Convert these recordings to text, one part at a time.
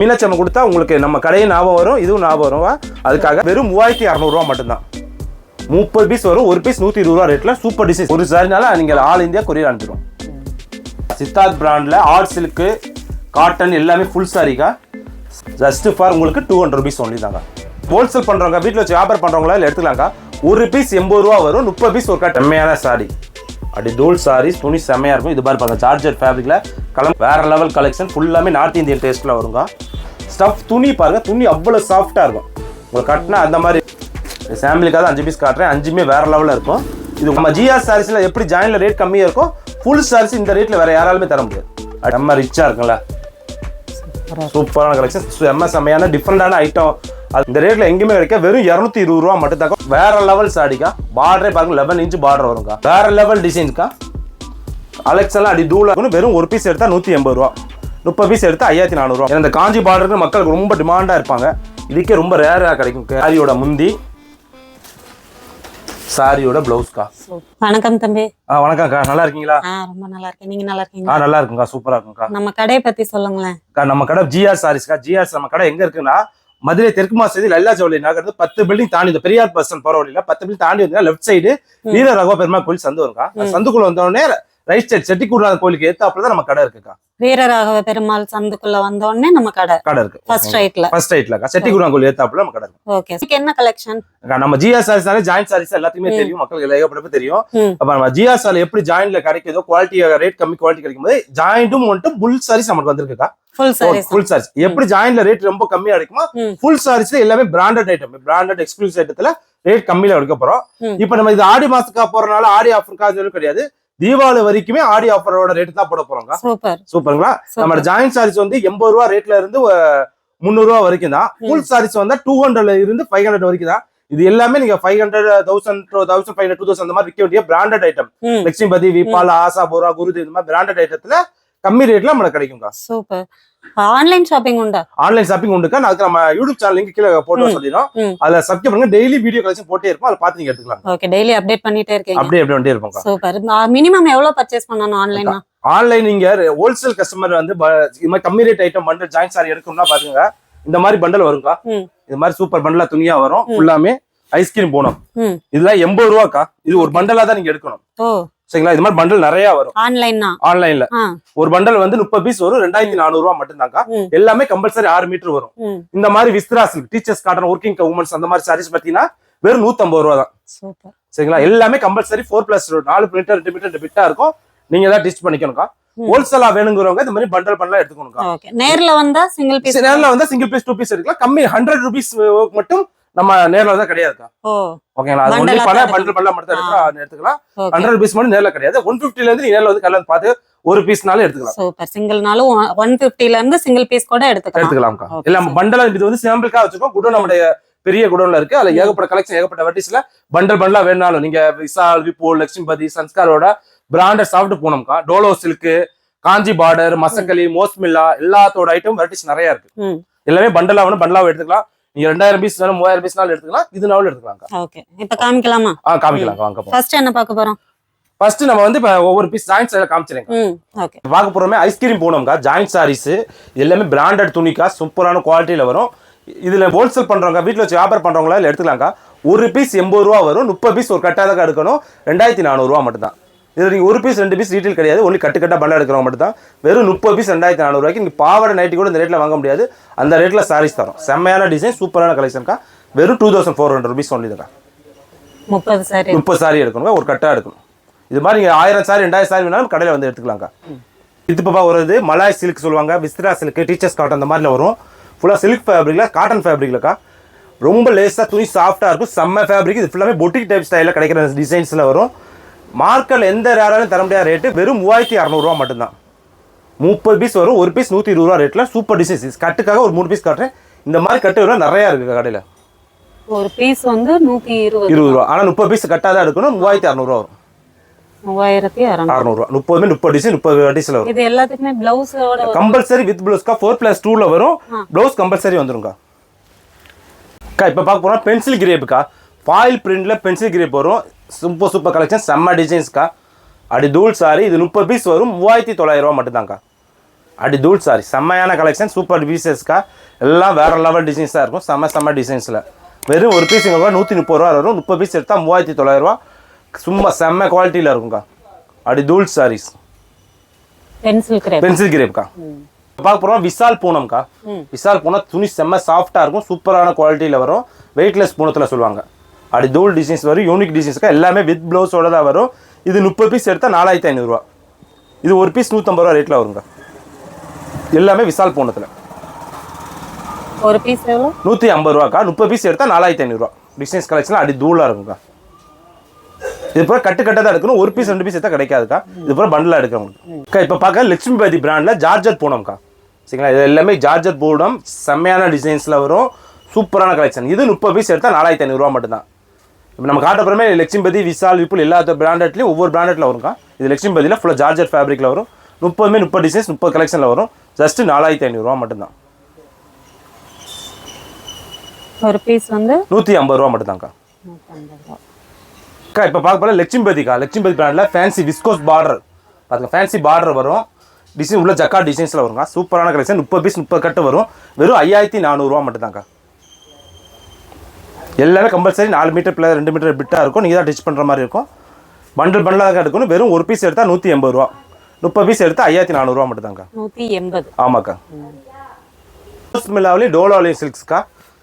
மீனாட்சி அம்மன் கொடுத்தா உங்களுக்கு நம்ம கடையும் ஞாபகம் வரும், இதுவும் ஞாபகம் வரும். அதுக்காக வெறும் 3600 மட்டும்தான். 30 பீஸ் வரும், ஒரு பீஸ் 120 ரூபா ரேட்ல சூப்பர் டிசைன். ஒரு சாரினால நீங்கள் ஆல் இந்தியா கொரியர் அனுப்பிடுவோம். சித்தார்த் பிராண்ட்ல ஆர்ட் சில்க்கு காட்டன் எல்லாமே ஃபுல் சாரிக்கா. ஜஸ்ட் ஃபார் உங்களுக்கு 200 ருபீஸ் ஒன்லி தாங்க. ஹோல்சேல் பண்றவங்க வீட்டில் வச்சு வியாபாரம் பண்றவங்களா இல்லை எடுத்துக்கலாங்க. ஒரு பீஸ் 80 ரூபா வரும், 30 பீஸ் ஒரு செம்மையான சாரி. அப்படி டோல் சாரீஸ் துணி செம்மையா இருக்கும். இது மாதிரி பாருங்க, ஜார்ஜெட் ஃபேப்ரிக்ல வேற லெவல் கலெக்ஷன். ஃபுல்லாமே நார்த் இந்தியன் டேஸ்ட்ல வருங்க. ஸ்டஃப் துணி பாருங்க, துணி அவ்வளவு சாஃப்டா இருக்கும். உங்களுக்கு கட்டினா அந்த மாதிரி ஃபேமிலிக்காக 5 பீஸ் காட்டுறேன். 5மே வேற லெவலில் இருக்கும். இது நம்ம ஜிஆர் சாரீஸ்ல எப்படி ஜாயின்ல ரேட் கம்மியா இருக்கும், ஃபுல் சாரீஸ் இந்த ரேட்ல வேற யாராலுமே தர முடியாது. நம்ம ரிச்சா இருக்குங்களா, சூப்பரான கலெக்ஷன், செம்மையான டிஃப்ரெண்டான ஐட்டம். இந்த ரேட்ல எங்கேயுமே கிடைக்க. வெறும் 220 ரூபா மட்டும் தான். வேற லெவல் சாடிக்கா. பார்டரே பாருங்க, 11 இன்ச் பார்டர் வருங்க. வேற லெவல் டிசைன்ஸ்க்கா. அலெக்ஸ் எல்லாம் அடி தூளா. வெறும் ஒரு பீஸ் எடுத்தா 180 ரூபா, 30 பீஸ் எடுத்தா 5400 ரூபா. இந்த காஞ்சி பார்டருக்கு மக்களுக்கு ரொம்ப டிமாண்டா இருப்பாங்க. இதுக்கே ரொம்ப ரேரா கிடைக்கும். சாரியோட முந்தி, சாரியோட பிளவுஸ்க்கா. வணக்கம் தம்பி. வணக்கம்க்கா, நல்லா இருக்கீங்களா? ரொம்ப நல்லா இருக்கேன். நீங்க நல்லா இருக்கீங்களா? நல்லா இருக்குங்கா, சூப்பரா இருக்குங்கா. நம்ம கடையை பத்தி சொல்லுங்களேன். நம்ம கடை ஜிஆர் சாரீஸ்க்கா. ஜிஆர் நம்ம கடை எங்க இருக்குன்னா, மதுரை தெற்கு மாசதி லல்லா ஜவுளி நகர் 10 பில்டிங் தாண்டி, இந்த பெரியார் பர்சன் போற வழியில 10 பில்டிங் தாண்டி வந்தா லெஃப்ட் சைடு வீர ராகவ பெருமாள் கோயில் சந்து வருங்கா. சந்துக்குள்ள வந்தோடனே ரைட் சைடு செட்டிக்கூடாத கோயிலுக்கு ஏத்தாப்புல தான் நம்ம கடை இருக்குக்கா. வீரராகவ பெருமாள் சந்துக்குள்ள வந்த உடனே நம்ம கடை இருக்கு. ஃபர்ஸ்ட் ரைட்ல செட்டிக்கூடாத கோயில் ஏத்தாப்புல நம்ம கடை இருக்கு. ஓகே, என்ன கலெக்ஷன்? நம்ம ஜிஆர் சாரீஸ்னாலே ஜாயிண்ட் சாரீஸ் எல்லாத்துக்குமே தெரியும், மக்களுக்கு ஏகப்பட்ட தெரியும். அப்ப நம்ம ஜிஆர் சாரி எப்படி ஜாயின்ட்ல கிடைக்குதோ, குவாலிட்டி ரேட் கம்மி குவாலிட்டி கிடைக்கும் போது ஜாயிண்ட்டும் வந்துட்டு ஃபுல் சாரீஸ் நமக்கு வந்திருக்குக்கா. ஃபுல் சாரீஸ் எப்படி ஜாயின்ட்ல ரேட் ரொம்ப கம்மியா கிடைக்குமா, ஃபுல் சாரீஸ்ல எல்லாமே பிராண்டட் ஐட்டம், பிராண்டட் எக்ஸ்க்ளூசிவ் ஐட்டத்துல ரேட் கம்மியில எடுக்க போறோம். இப்ப நம்ம இது ஆடி மாசத்துக்கா போறதுனால ஆடி ஆஃபர் கிடையாது, தீபாவளி வரைக்குமே ஆடி ஆஃபரோட ரேட் தான் போட போறோங்க. சூப்பருங்களா. நம்ம ஜாயிண்ட் சாரீஸ் வந்து 80 ரூபா ரேட்ல இருந்து 300 ரூபா வரைக்கும் தான். ஃபுல் சாரீஸ் வந்து 200ல இருந்து 500 வரைக்கும் தான். இது எல்லாமே நீங்க 500, 1000, 1500, 2000 அந்த மாதிரி விற்க வேண்டிய பிராண்டட் ஐட்டம். லட்சுமிபதி, விபால், ஆசா, போரா, குருதி இந்த மாதிரி பிராண்டட் ஐட்டத்துல கம்மி ரேட்ல நமக்கு கிடைக்குங்க. சூப்பர். ஆன்லைன் ஷாப்பிங் உண்டா? ஆன்லைன் ஷாப்பிங் உண்டுக்கா. அதுக்கு நம்ம யூடியூப் சேனல் லிங்க் கீழ போட்டு சொல்லிரோம். அதுல சப்ஸ்கிரைப் பண்ணுங்க. டெய்லி வீடியோ கலெக்ஷன் போட்டே இருப்போம், அத பாத்து நீங்க எடுத்துக்கலாம். ஓகே, டெய்லி அப்டேட் பண்ணிட்டே இருக்கீங்க. அப்டேட் பண்ணிட்டே இருப்போம். சூப்பர். மினிமம் எவ்வளவு பர்சேஸ் பண்ணனும் ஆன்லைனா? ஆன்லைன் நீங்க ஹோல்சேல் கஸ்டமர் வந்து இந்த மாதிரி கம்மி rate item bundle joint sorry எடுக்கணும்னா பாத்துங்க, இந்த மாதிரி பண்டல் வரும்க்கா. இந்த மாதிரி சூப்பர் பண்டலா துணியா வரும். ஃபுல்லாமே ஐஸ்கிரீம் போனோம். இதுல 80 ரூபாக்கா. இது ஒரு பண்டலா தான் நீங்க எடுக்கணும். சரிங்களா. இது மாதிரி பண்டல் நிறைய வரும் ஆன்லைன்ல. ஒரு பண்டல் வந்து 30 பீஸ் வரும், 2400 ரூபா மட்டும் தான்க்கா. எல்லாமே கம்பல்சரி 6 மீட்டர் வரும். இந்த மாதிரி விஸ்திரா silk, teachers cotton, working women's அந்த மாதிரி சாரீஸ் பாத்தீங்கன்னா வெறும் 150 ரூபா தான். சரிங்களா. எல்லாமே கம்பல்சரி 4+4 4 மீட்டர் 2 மீட்டர் பிட்டா இருக்கும். நீங்க தான் டிஸ்ட் பண்ணிக்கணும்க்கா. ஹோல்சேலா வேணுங்கிறவங்க இந்த மாதிரி பண்டல் பண்ணலாம் எடுத்துக்கணும்க்கா. நேர்ல வந்தா சிங்கிள் பீஸ், 2 பீஸ் எடுக்கலாம். கம்மி 100 ரூபீஸ் மட்டும் நம்ம நேர்ல தான் கிடையாதுக்கா. ஓகேங்களா. அது ஒன்லி பண்டல் மட்டும் எடுத்துக்கலாம். 100 பீஸ் மட்டும் நேர்ல கிடையாது. 150ல இருந்து நீ நேர்ல வந்து கல்ல பார்த்து ஒரு பீஸ்னால எடுத்துக்கலாம். சூப்பர். சிங்கிள்னாலும் 150ல இருந்து சிங்கிள் பீஸ் கூட எடுத்துக்கலாம்க்கா. இல்ல பண்டலா இது வந்து சாம்பிளுக்கா வச்சிருக்கோம். குடோன் நம்மளுடைய பெரிய குடோன்ல இருக்கு. அதுல ஏகப்பட்ட கலெக்ஷன், ஏகப்பட்ட வெரைட்டிஸ்ல பண்டலா வேணாலும் நீங்க விசால், விபோல், லட்சுமிபதி, சன்ஸ்காரோட பிராண்டட் சாப்பிட்டு போனோம்க்கா. டோலோ சில்க், காஞ்சி பார்டர், மசக்கலி, மோஸ்மில்லா எல்லாத்தோட ஐட்டம் வெரைட்டிஸ் நிறைய இருக்கு. எல்லாமே பண்டலா வேணும், பண்டலாவை எடுத்துக்கலாம். நீங்க 2000 பீஸ் வேணும், 3000 பீஸ்னாலும் எடுத்துக்கலாம். இதுனாலும் எடுத்துக்கலாம். ஓகே, இப்ப காமிக்கலாமா? காமிக்கலாம் வாங்க. ஃபர்ஸ்ட் என்ன பார்க்க போறோம்? ஃபர்ஸ்ட் நம்ம வந்து ஒவ்வொரு பீஸ் ஜாயிண்ட் சாரி காமிச்சிரேன். ஓகே, பார்க்க போறோமே ஐஸ்கிரீம் போனோம்க்கா. ஜாயிண்ட் சாரீஸ் எல்லாமே பிராண்டட் துணிக்கா, சூப்பரான குவாலிட்டியில வரும். இதுல ஹோல்சேல் பண்றவங்க, வீட்டுல வச்சு வியாபாரம் பண்றவங்களா எடுத்துக்கலாம்க்கா. ஒரு பீஸ் 80 ரூபா வரும், 30 பீஸ் ஒரு கட்டாதான் எடுக்கணும். 2400 ரூபா மட்டும் தான். இது நீங்க ஒரு பீஸ் 2 பீஸ் ரீட்டைல் கிடையாது, ஒன்லி கட்டா பண்டல் எடுக்கிறவங்க மட்டும் தான். வெறும் 30 பீஸ் 2400 ரூபாய்க்கு நீங்க பாவாடை நைட்டி கூட இந்த ரேட்ல வாங்க முடியாது. அந்த ரேட்ல சாரீஸ் தரும். செம்மையான டிசைன், சூப்பரான கலெக்ஷன்க்கா. வெறும் 2400 ரூபீஸ் ஒன்லி தான். 30 சாரி எடுக்கணும், ஒரு கட்டா எடுக்கணும். இது மாதிரி நீங்க 1000 சாரி 2000 சாரி வேணாலும் கடையில வந்து எடுத்துக்கலாம்க்கா. இது பாப்பா வருது மலாய் சில்க் சொல்லுவாங்க, விஸ்திரா சில்க், டீச்சர்ஸ் காட்டன் அந்த மாதிரில வரும். ஃபுல்லா சில்க் ஃபேப்ரிக்ல, காட்டன் ஃபேப்ரிக்லக்கா. ரொம்ப லேஸா துணி சாஃப்டா இருக்கும், செம்ம ஃபேப்ரிக். இது ஃபுல்லாமே பொட்டிக் டைப் ஸ்டைல கிடைக்கிற டிசைன்ஸ்ல வரும். மார்க்கெட்ல எந்த ரேராலும் தர முடியாத ரேட்டு வெறும் 3600 ரூபா மட்டும் தான். 30 பீஸ் வரும், ஒரு பீஸ் 120 ரூபா ரேட்ல சூப்பர் டிசைன்ஸ். கட்டுக்காக ஒரு 3 பீஸ் காட்டுறேன். இந்த மாதிரி கட்டு எல்லாம் நிறைய இருக்கு கடையில. ஒரு பீஸ் வந்து 120 ரூபா. ஆனா 30 பீஸ் கட்டாதான் எடுக்கணும். 3600 ரூபா வரும். 3600 ரூபா. 30 டிசைன் 30 வெரைட்டிஸ்ல வரும். இது எல்லாத்துக்குமே பிளவுஸோட கம்பல்சரி வித் பிளவுஸ்க்கா. 4+2ல வரும். பிளவுஸ் கம்பல்சரி வந்துரும்க்கா. இப்ப பார்க்க போறோம் பென்சில் கிரேப்க்கா. ஃபாயில் பிரிண்ட்ல பென்சில் கிரேப் வரும். சூப்பர் கலெக்ஷன், செம்ம டிசைன்ஸ்க்கா. அப்படி தூள் சாரி. இது 30 பீஸ் வரும், 3900 ரூபா மட்டும் தான்க்கா. அடி தூள் சாரி செம்மையான கலெக்ஷன் சூப்பர் பீசஸ்க்கா எல்லாம் வேற லெவல் டிசைன்ஸாக இருக்கும் செம்ம டிசைன்ஸில் வெறும் ஒரு பீஸ் இங்கே 130 ரூபா வரும் 30 பீஸ் எடுத்தால் 3900 ரூபா சும்மா செம்ம குவாலிட்டியில் இருக்கும்க்கா அடி தூள் சாரீஸ் பென்சில் கிரேப்க்கா பார்க்க போகிறோம் விசால் பூனம்க்கா விசால் பூனம் துணி செம்ம சாஃப்டாக இருக்கும் சூப்பரான குவாலிட்டியில் வரும் வெயிட்லெஸ் பூனத்தில் சொல்லுவாங்க அப்படி தூள் டிசைன்ஸ் வரும் யூனிக் டிசைன்ஸ்க்கா எல்லாமே வித் ப்ளவுஸோட தான் வரும் இது 30 பீஸ் எடுத்தால் 4500 ரூபா இது ஒரு பீஸ் 150 ரூபா ரேட்டில் வருங்க எல்லாமே விசால் பூனத்தில் ஒரு பீஸ் எவ்வளோ 150 ரூபாக்கா 30 பீஸ் எடுத்தால் 4500 ரூபா டிசைன்ஸ் கலெக்ஷன்லாம் அடி தூளாக இருக்கும்க்கா இது பூரா கட்டு தான் எடுக்கணும் ஒரு பீஸ் 2 பீஸ் எடுத்தால் கிடைக்காதுக்கா இது பூரா பண்டிலாக எடுக்கிறவங்களுக்கு இப்போ பார்க்க லட்சுமிபதி பிராண்டில் ஜார்ஜர் பூனம்க்கா சரிங்களா இது எல்லாமே ஜார்ஜர் பூனம் செம்மையான டிசைன்ஸில் வரும் சூப்பரான கலெக்ஷன் இது 30 பீஸ் எடுத்தால் 4500 ரூபா மட்டும்தான் இப்போ நம்ம காட்டுறப்பறமே லட்சுமிபதி விசால் விப்புல் எல்லா பிராண்டட்லையும் ஒவ்வொரு பிராண்டட்ல வரும்க்கா இது லட்சுமிபதியில் ஃபுல்லாக ஜார்ஜர் ஃபேப்ரிக்கில் வரும் 30 டிசைன்ஸ் 30 கலெக்ஷனில் வரும் ஜஸ்ட் 4500 ரூபா மட்டும்தான் ஒரு பீஸ் வந்து 150 ரூபா மட்டும்தான்க்கா அக்கா இப்போ பார்க்க போல லட்சுமிபதி பிராண்டில் ஃபேன்சி விஸ்கோஸ் பார்டர் பார்த்துங்க ஃபேன்சி பார்டர் வரும் டிசைன் உள்ள ஜக்கா டிசைன்ஸில் வருங்க சூப்பரான கலெக்ஷன் 30 பீஸ் 30 கட்டு வரும் வெறும் 5400 ரூபா மட்டும்தான்க்கா எல்லாமே கம்பல்சரி 4 மீட்டர் + 2 மீட்டர் பிட்டாக இருக்கும் நீங்கள் தான் டிச் பண்ணுற மாதிரி இருக்கும் பண்டலாக எடுக்கணும் வெறும் ஒரு பீஸ் எடுத்தால் 180 ரூபா 30 பீஸ் எடுத்தால் 5400 ரூபா மட்டும்தான்க்கா 180 ஆமாக்கா மில்லாவிலையும் டோலாவிலையும் சில்க்ஸ்க்கா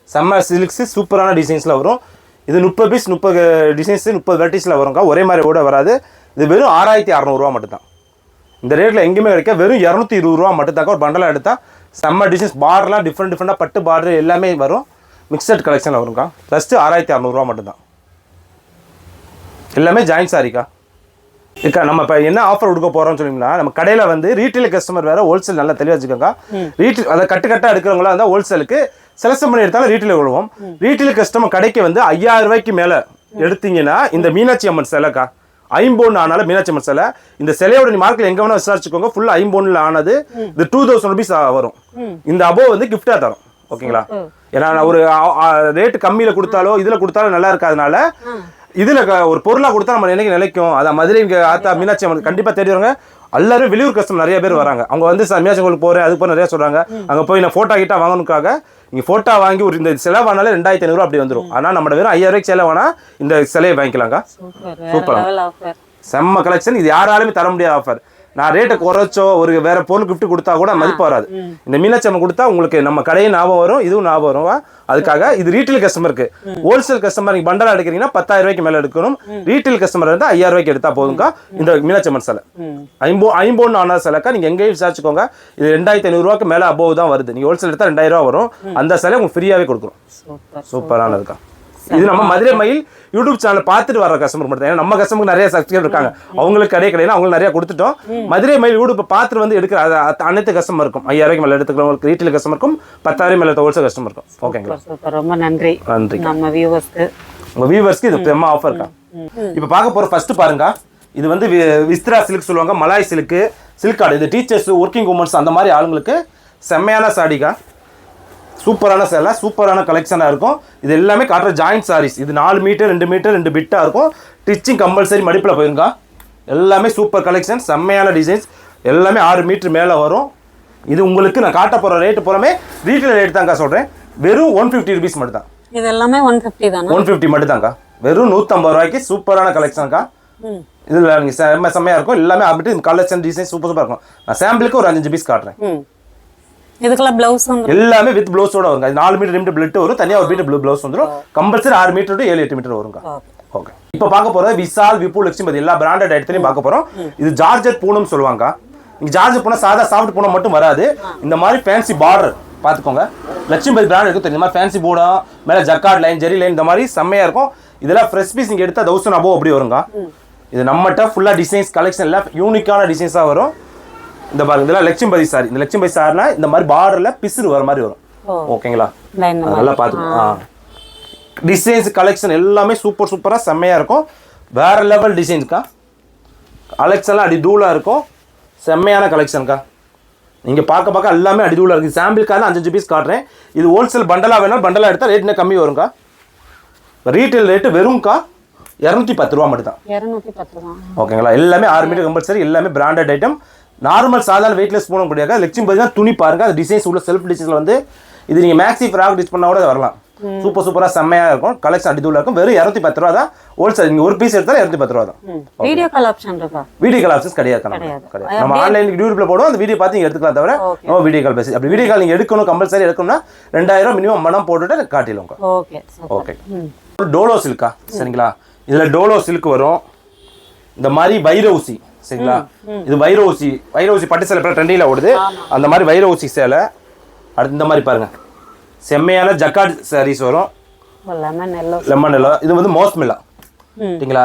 செம்ம சில்க்ஸு சூப்பரான டிசைன்ஸில் வரும் இது 30 பீஸ் 30 டிசைன்ஸ் 30 வெரைட்டிஸில் வரும்க்கா ஒரே மாதிரி கூட வராது இது வெறும் 6600 ரூபா மட்டும்தான் இந்த ரேட்டில் எங்கேயுமே கிடைக்க வெறும் 220 ரூபா மட்டும்தாக்கா ஒரு பண்டலாக எடுத்தால் செம்ம டிசைன்ஸ் பார்டர்லாம் டிஃப்ரெண்ட்டாக பட்டு பார்டர் எல்லாமே வரும் மிக்சட் கலெக்ஷனில் வரும்க்கா ஜஸ்ட்டு 6600 ரூபா மட்டும்தான் எல்லாமே ஜாயின் சாரிக்கா இருக்கா நம்ம இப்போ என்ன ஆஃபர் கொடுக்க போகிறோம்னு சொன்னீங்கன்னா நம்ம கடையில் வந்து ரீட்டைல் கஸ்டமர் வேறு ஹோல்சேல் நல்லா தெளிவாக வச்சுக்கோங்க ரீட்டைல் அதை கட்டாக எடுக்கிறவங்களா இருந்தால் ஹோல்சேலுக்கு செலக்ஷன் பண்ணி எடுத்தாலும் ரீட்டைல் கொள்வோம் ரீட்டைல் கஸ்டமர் கடைக்கு வந்து 5000 ரூபாய்க்கு மேலே எடுத்தீங்கன்னா இந்த மீனாட்சி அம்மன் சிலைக்கா ஐம்பொன் ஆனாலும் மீனாட்சி அம்மன் சிலை இந்த சிலையோட நீ மார்க்கில் எங்கே வேணால் விசாரிச்சுக்கோங்க ஃபுல்லாக ஐம்பொன்னில் ஆனது இது 2000 ரூபீஸ் வரும் இந்த அபோவ் வந்து கிஃப்டாக தரும் ஓகேங்களா ஏன்னா ஒரு ரேட்டு கம்மியில் கொடுத்தாலோ இதில் கொடுத்தாலும் நல்லா இருக்காதனால இதில் ஒரு பொருளாக கொடுத்தா நம்ம என்னைக்கு நிலைக்கும் அதான் மதுரை இங்கே ஆத்தா மீனாட்சி அம்மன் கண்டிப்பாக தெரியுவாங்க எல்லாரும் வெளியூர் கஸ்டமர் நிறைய பேர் வராங்க அவங்க வந்து மீனாட்சி கோயிலுக்கு போகிறேன் அதுக்கு போய் நிறைய சொல்கிறாங்க அங்கே போய் நான் ஃபோட்டோ கிட்ட வாங்கணுக்காக நீங்கள் ஃபோட்டோ வாங்கி ஒரு இந்த செலவானாலே 2500 ரூபா அப்படி வந்துடும் ஆனால் நம்ம வெறும் 5000 ரூபாய்க்கு செலவானா இந்த சிலையை வாங்கிக்கலாங்க சூப்பராக செம்ம கலெக்ஷன் இது யாராலுமே தர முடியாத ஆஃபர் நான் ரேட்டை குறைச்சோ ஒரு வேற பொருள் கிஃப்ட் கொடுத்தா கூட மதிப்பு வராது இந்த மீனாட்சி அம்மன் கொடுத்தா உங்களுக்கு நம்ம கடையும் ஞாபகம் வரும் இதுவும் ஞாபகம் வரும் அதுக்காக இது ரீட்டைல் கஸ்டமருக்கு ஹோல்சேல் கஸ்டமர் நீங்கள் பண்டலா எடுக்கிறீங்கன்னா 10000 ரூபாய்க்கு மேலே எடுக்கணும் ரீட்டைல் கஸ்டமர் இருந்தால் 5000 ரூபாய்க்கு எடுத்தா போதுங்க இந்த மீனாட்சி அம்மன் சிலை ஐம்பொன் ஆன சிலைக்கா நீங்கள் எங்கேயும் விசாரிச்சுக்கோங்க இது 2500 ரூபாய்க்கு மேலே அபோவ் தான் வருது நீங்கள் ஹோல்சேல் எடுத்தால் 2000 ரூபா வரும் அந்த சிலை உங்களுக்கு ஃப்ரீயாகவே கொடுக்குறோம் சூப்பரானதுக்கா இது நம்ம மதுரை மயில் யூடியூப் சேனல் பார்த்துட்டு வர கஸ்டமர் மட்டும் ஏன்னா நம்ம கஸ்டமருக்கு நிறைய சப்ஸ்கிரைபர் இருக்காங்க அவங்களுக்கு கிடையாது அவங்களுக்கு நிறைய கொடுத்துட்டோம் மதுரை மயில் யூடியூப் பார்த்துட்டு வந்து எடுக்கிற அனைத்து கஸ்டமர் இருக்கும் 5000 ரூபாய்க்கு மேலே எடுத்துக்கிறவங்களுக்கு ரீட்டைல் கஸ்டமருக்கும் 10000 மேலே ஹோல்சேல் கஸ்டமர் இருக்கும் ஓகேங்களா ரொம்ப நன்றி நம்ம வியூவர்ஸ்க்கு உங்கள் வியூவர்ஸ்க்கு இது பெருமா ஆஃபர் இருக்கா இப்போ பார்க்க போகிற ஃபர்ஸ்ட் பாருங்க இது வந்து விஸ்திரா சில்க் சொல்லுவாங்க மலாய் சில்க்கு சில்க் கார்டு இது டீச்சர்ஸ் ஒர்க்கிங் உமன்ஸ் அந்த மாதிரி ஆளுங்களுக்கு செம்மையான சாடிக்கா சூப்பரான சேலை சூப்பரான கலெக்ஷனாக இருக்கும் இது எல்லாமே காட்டுற ஜாயிண்ட் சாரீஸ் இது 4 மீட்டர் 2 மீட்டர் 2 பிட்டாக இருக்கும் ஸ்டிச்சிங் கம்பல்சரி மடிப்பில் போயிருங்க எல்லாமே சூப்பர் கலெக்ஷன் செம்மையான டிசைன்ஸ் எல்லாமே 6 மீட்டர் மேலே வரும் இது உங்களுக்கு நான் காட்ட போகிற ரேட்டு போகிறமே ரீட்டைல் ரேட் தாங்க சொல்கிறேன் வெறும் 150 ரூபீஸ் மட்டும் தான் இது எல்லாமே 150 தான் 150 மட்டும் தாங்க வெறும் 150 ரூபாய்க்கு சூப்பரான கலெக்ஷனுக்கா இதில் நீங்கள் செம்மையாக இருக்கும் எல்லாமே அப்படிட்டு கலெக்ஷன் டிசைன் சூப்பராக இருக்கும் நான் சாம்பிளுக்கு ஒரு 5 பீஸ் காட்டுறேன் இதுக்குள்ள ப்ளவுஸ் வந்து எல்லாமே வித் ப்ளவுஸோட வருங்க 4 மீட்டர் 2 மீட்டர் பிளட் வரும் தனியாக ஒரு மீட்டர் ப்ளவுஸ் வந்துடும் கம்பல்சரி 6 மீட்டர் டு 7-8 மீட்டர் வருங்க ஓகே இப்போ பார்க்க போகிறது விசால் விபுல் லட்சுமிபதி எல்லா பிராண்டட் இடத்துலையும் பார்க்க போகிறோம் இது ஜார்ஜெட் பூனம் சொல்லுவாங்க இங்கே ஜார்ஜெட் பூனம் சாதா சாஃப்ட் பூனம் மட்டும் வராது இந்த மாதிரி ஃபேன்சி பார்டர் பார்த்துக்கோங்க லட்சுமிபதி பிராண்ட் இருக்கும் இந்த மாதிரி ஃபேன்சி பூனம் மேலே ஜக்கார்ட் லைன் ஜெரி லைன் இந்த மாதிரி செம்மையாக இருக்கும் இதெல்லாம் ஃப்ரெஷ் பீஸ் நீங்கள் எடுத்தால் 1000 அபோவ் அப்படி வருங்க இது நம்மகிட்ட ஃபுல்லாக டிசைன்ஸ் கலெக்ஷன் எல்லாம் யூனிக்கான டிசைன்ஸாக வரும் இந்த பாருங்க இதெல்லாம் லட்சுமிபதி சாரி இந்த லட்சுமிபதி சாரினா இந்த மாதிரி பார்டர்ல பிசுறு வர மாதிரி வரும் ஓகேங்களா நல்லா பார்த்துக்கோங்க டிசைன்ஸ் கலெக்ஷன் எல்லாமே சூப்பராக செம்மையாக இருக்கும் வேற லெவல் டிசைன்ஸ்க்கா கலெக்ஷன்லாம் அடி தூளாக இருக்கும் செம்மையான கலெக்ஷனுக்கா நீங்கள் பார்க்க எல்லாமே அடி தூளாக இருக்குது சாம்பிளுக்காக 5 பீஸ் காட்டுறேன் இது ஹோல்சேல் பண்டலாக வேணாலும் பண்டலாக எடுத்தால் ரேட் இன்னும் கம்மி வரும்க்கா ரீட்டைல் ரேட்டு வெறும்க்கா 210 ரூபா மட்டும் தான் 210 ரூபா ஓகேங்களா எல்லாமே 6 மீட்டர் கம்பல்சரி எல்லாமே பிராண்டட் ஐட்டம் நார்மல் சாதாரண வெயிட்லெஸ் போன முடியாது. லெக்சிங் பார்த்தீங்கன்னா துணி பாருங்க, அது டிசைன்ஸ் உள்ள செல்ஃப் டிசைன்ல வந்து இது நீங்க மேக்ஸி ஃப்ராக் டிச் பண்ணா கூட வரலாம். சூப்பர் சூப்பரா செம்மையா இருக்கும். கலெக்ஷன் அடிதூளா இருக்கும். வெறும் 210 ரூபா தான் ஹோல்சேல். நீங்க ஒரு பீஸ் எடுத்தாலும் 210 ரூபா தான். வீடியோ கால் ஆப்ஷன் இருக்கா? வீடியோ கால் ஆப்ஷன்ஸ் கிடையாது. நம்ம ஆன்லைன் யூடியூப்ல போடுவோம், அந்த வீடியோ பார்த்து நீங்க எடுத்துக்கலாம். தவிர நோ வீடியோ கால் பேசி. அப்படி வீடியோ கால் நீங்க எடுக்கணும் கம்பல்சரி எடுக்கணும்னா 2000 மினிமம் மனம் போட்டுட்டு காட்டிடுவோம். Okay okay. டோலோ சில்கா சரிங்களா? இதுல டோலோ சில்க் வரும். இந்த மாதிரி வைர ஊசி சரிங்களா? இது வைர ஊசி பட்டு சேலை ட்ரெண்டிங்ல ஓடுது. அந்த மாதிரி வைர ஊசி சேலை. அடுத்து இந்த மாதிரி பாருங்க, செம்மையான ஜக்கார்ட் சாரீஸ் வரும். Lemon yellow. இது வந்து மோஸ்மில்லா சரிங்களா?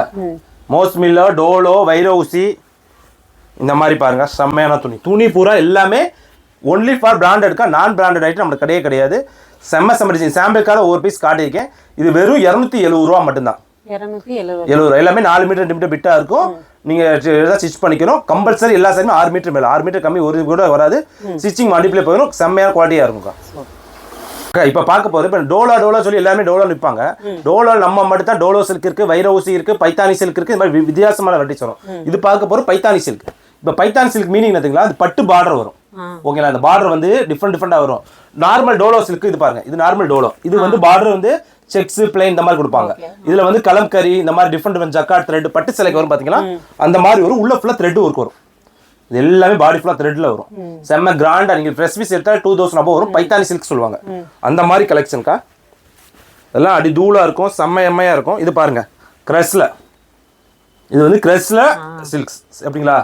மோஸ்மில்லா, டோலோ, வைர ஊசி. இந்த மாதிரி பாருங்க, செம்மையான துணி பூரா எல்லாமே ஒன்லி ஃபார் பிராண்டட்க்கா. நான் பிராண்டட் ஐட்டம் நம்மளுக்கு கிடையாது. செம்ம டிசைன். சாம்பிளுக்காக ஒவ்வொரு பீஸ் காட்டியிருக்கேன். இது வெறும் 270 ரூபா மட்டும்தான். 270 ரூபா. எல்லாமே 4 மீட்டர் 2 மீட்டர் பிட்டா இருக்கும். நீங்க ஏதாவது ஸ்டிச் பண்ணிக்கணும். கம்பல்சரி எல்லா சைடுமே 6 மீட்டர் மேல. 6 மீட்டர் கம்மி ஒரு கூட வராது. ஸ்டிச்சிங் மல்டிப்ளை போயிடும். செம்மையான குவாலிட்டியா இருக்கும்க்கா. இப்ப பார்க்க போறது, இப்ப டோலா சொல்லி எல்லாமே டோலா நிற்பாங்க. டோலா நம்ம மட்டும் தான் டோலோ சில்க் இருக்கு, வைர ஊசி இருக்கு, பைத்தானி சில்க் இருக்கு. இந்த மாதிரி வித்தியாசமான வெரைட்டிஸ் வரும். இது பார்க்க போற பைத்தானி சில்க். இப்ப பைத்தானி சில்க் மீனிங் என்னதுங்களா? அது பட்டு பார்டர் வரும். ஓகேங்களா? அந்த பார்டர் வந்து டிஃப்ரெண்டா வரும். நார்மல் டோலோ சில்க் இது பாருங்க, இது நார்மல் டோலோ. இது வந்து பார்டர் வந்து செக்ஸ் பிளைன் இந்த மாதிரி கொடுப்பாங்க. இதுல வந்து கலம்கரி இந்த மாதிரி டிஃப்ரெண்ட் ஜக்கார்ட் த்ரெட் பட்டு சிலைக்கு வரும் பாத்தீங்களா? அந்த மாதிரி வரும். உள்ள ஃபுல்லா த்ரெட் ஒர்க் வரும். இது எல்லாமே பாடி ஃபுல்லா த்ரெட்ல வரும். செம்ம கிராண்டா. நீங்க ஃப்ரெஷ் பீஸ் எடுத்தா 2000 above வரும். பைத்தானி சில்க் சொல்லுவாங்க. அந்த மாதிரி கலெக்ஷன்க்கா. இதெல்லாம் அடி தூளா இருக்கும். செம்மையா இருக்கும். இது பாருங்க, கிரஸ்ல. இது வந்து கிரஸ்ல சில்க்ஸ் அப்படிங்களா?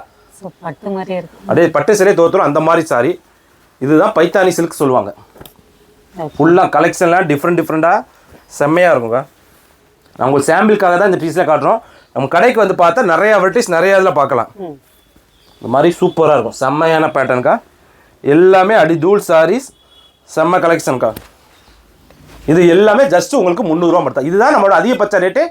பட்டு மாதிரி இருக்கு. அப்படியே பட்டு சிலை தோத்துரும் அந்த மாதிரி சாரி. இதுதான் பைத்தானி சில்க் சொல்லுவாங்க. ஃபுல்லா கலெக்ஷன்லாம் டிஃப்ரெண்டா செம்மையா இருக்குங்க. நான் உங்களுக்கு சாம்பிளுக்காக தான் இந்த பீஸ்ல காட்டுறோம். நம்ம கடைக்கு வந்து பார்த்தா நிறைய வெரைட்டிஸ் நிறைய இதில் பார்க்கலாம். இந்த மாதிரி சூப்பராக இருக்கும். செம்மையான பேட்டர்னுக்கா. எல்லாமே அடி தூள் சாரீஸ். செம்ம கலெக்ஷனுக்கா. இது எல்லாமே ஜஸ்ட் உங்களுக்கு 300 ரூபா மட்டும். இதுதான் நம்மளோட அதிகபட்ச ரேட்டு.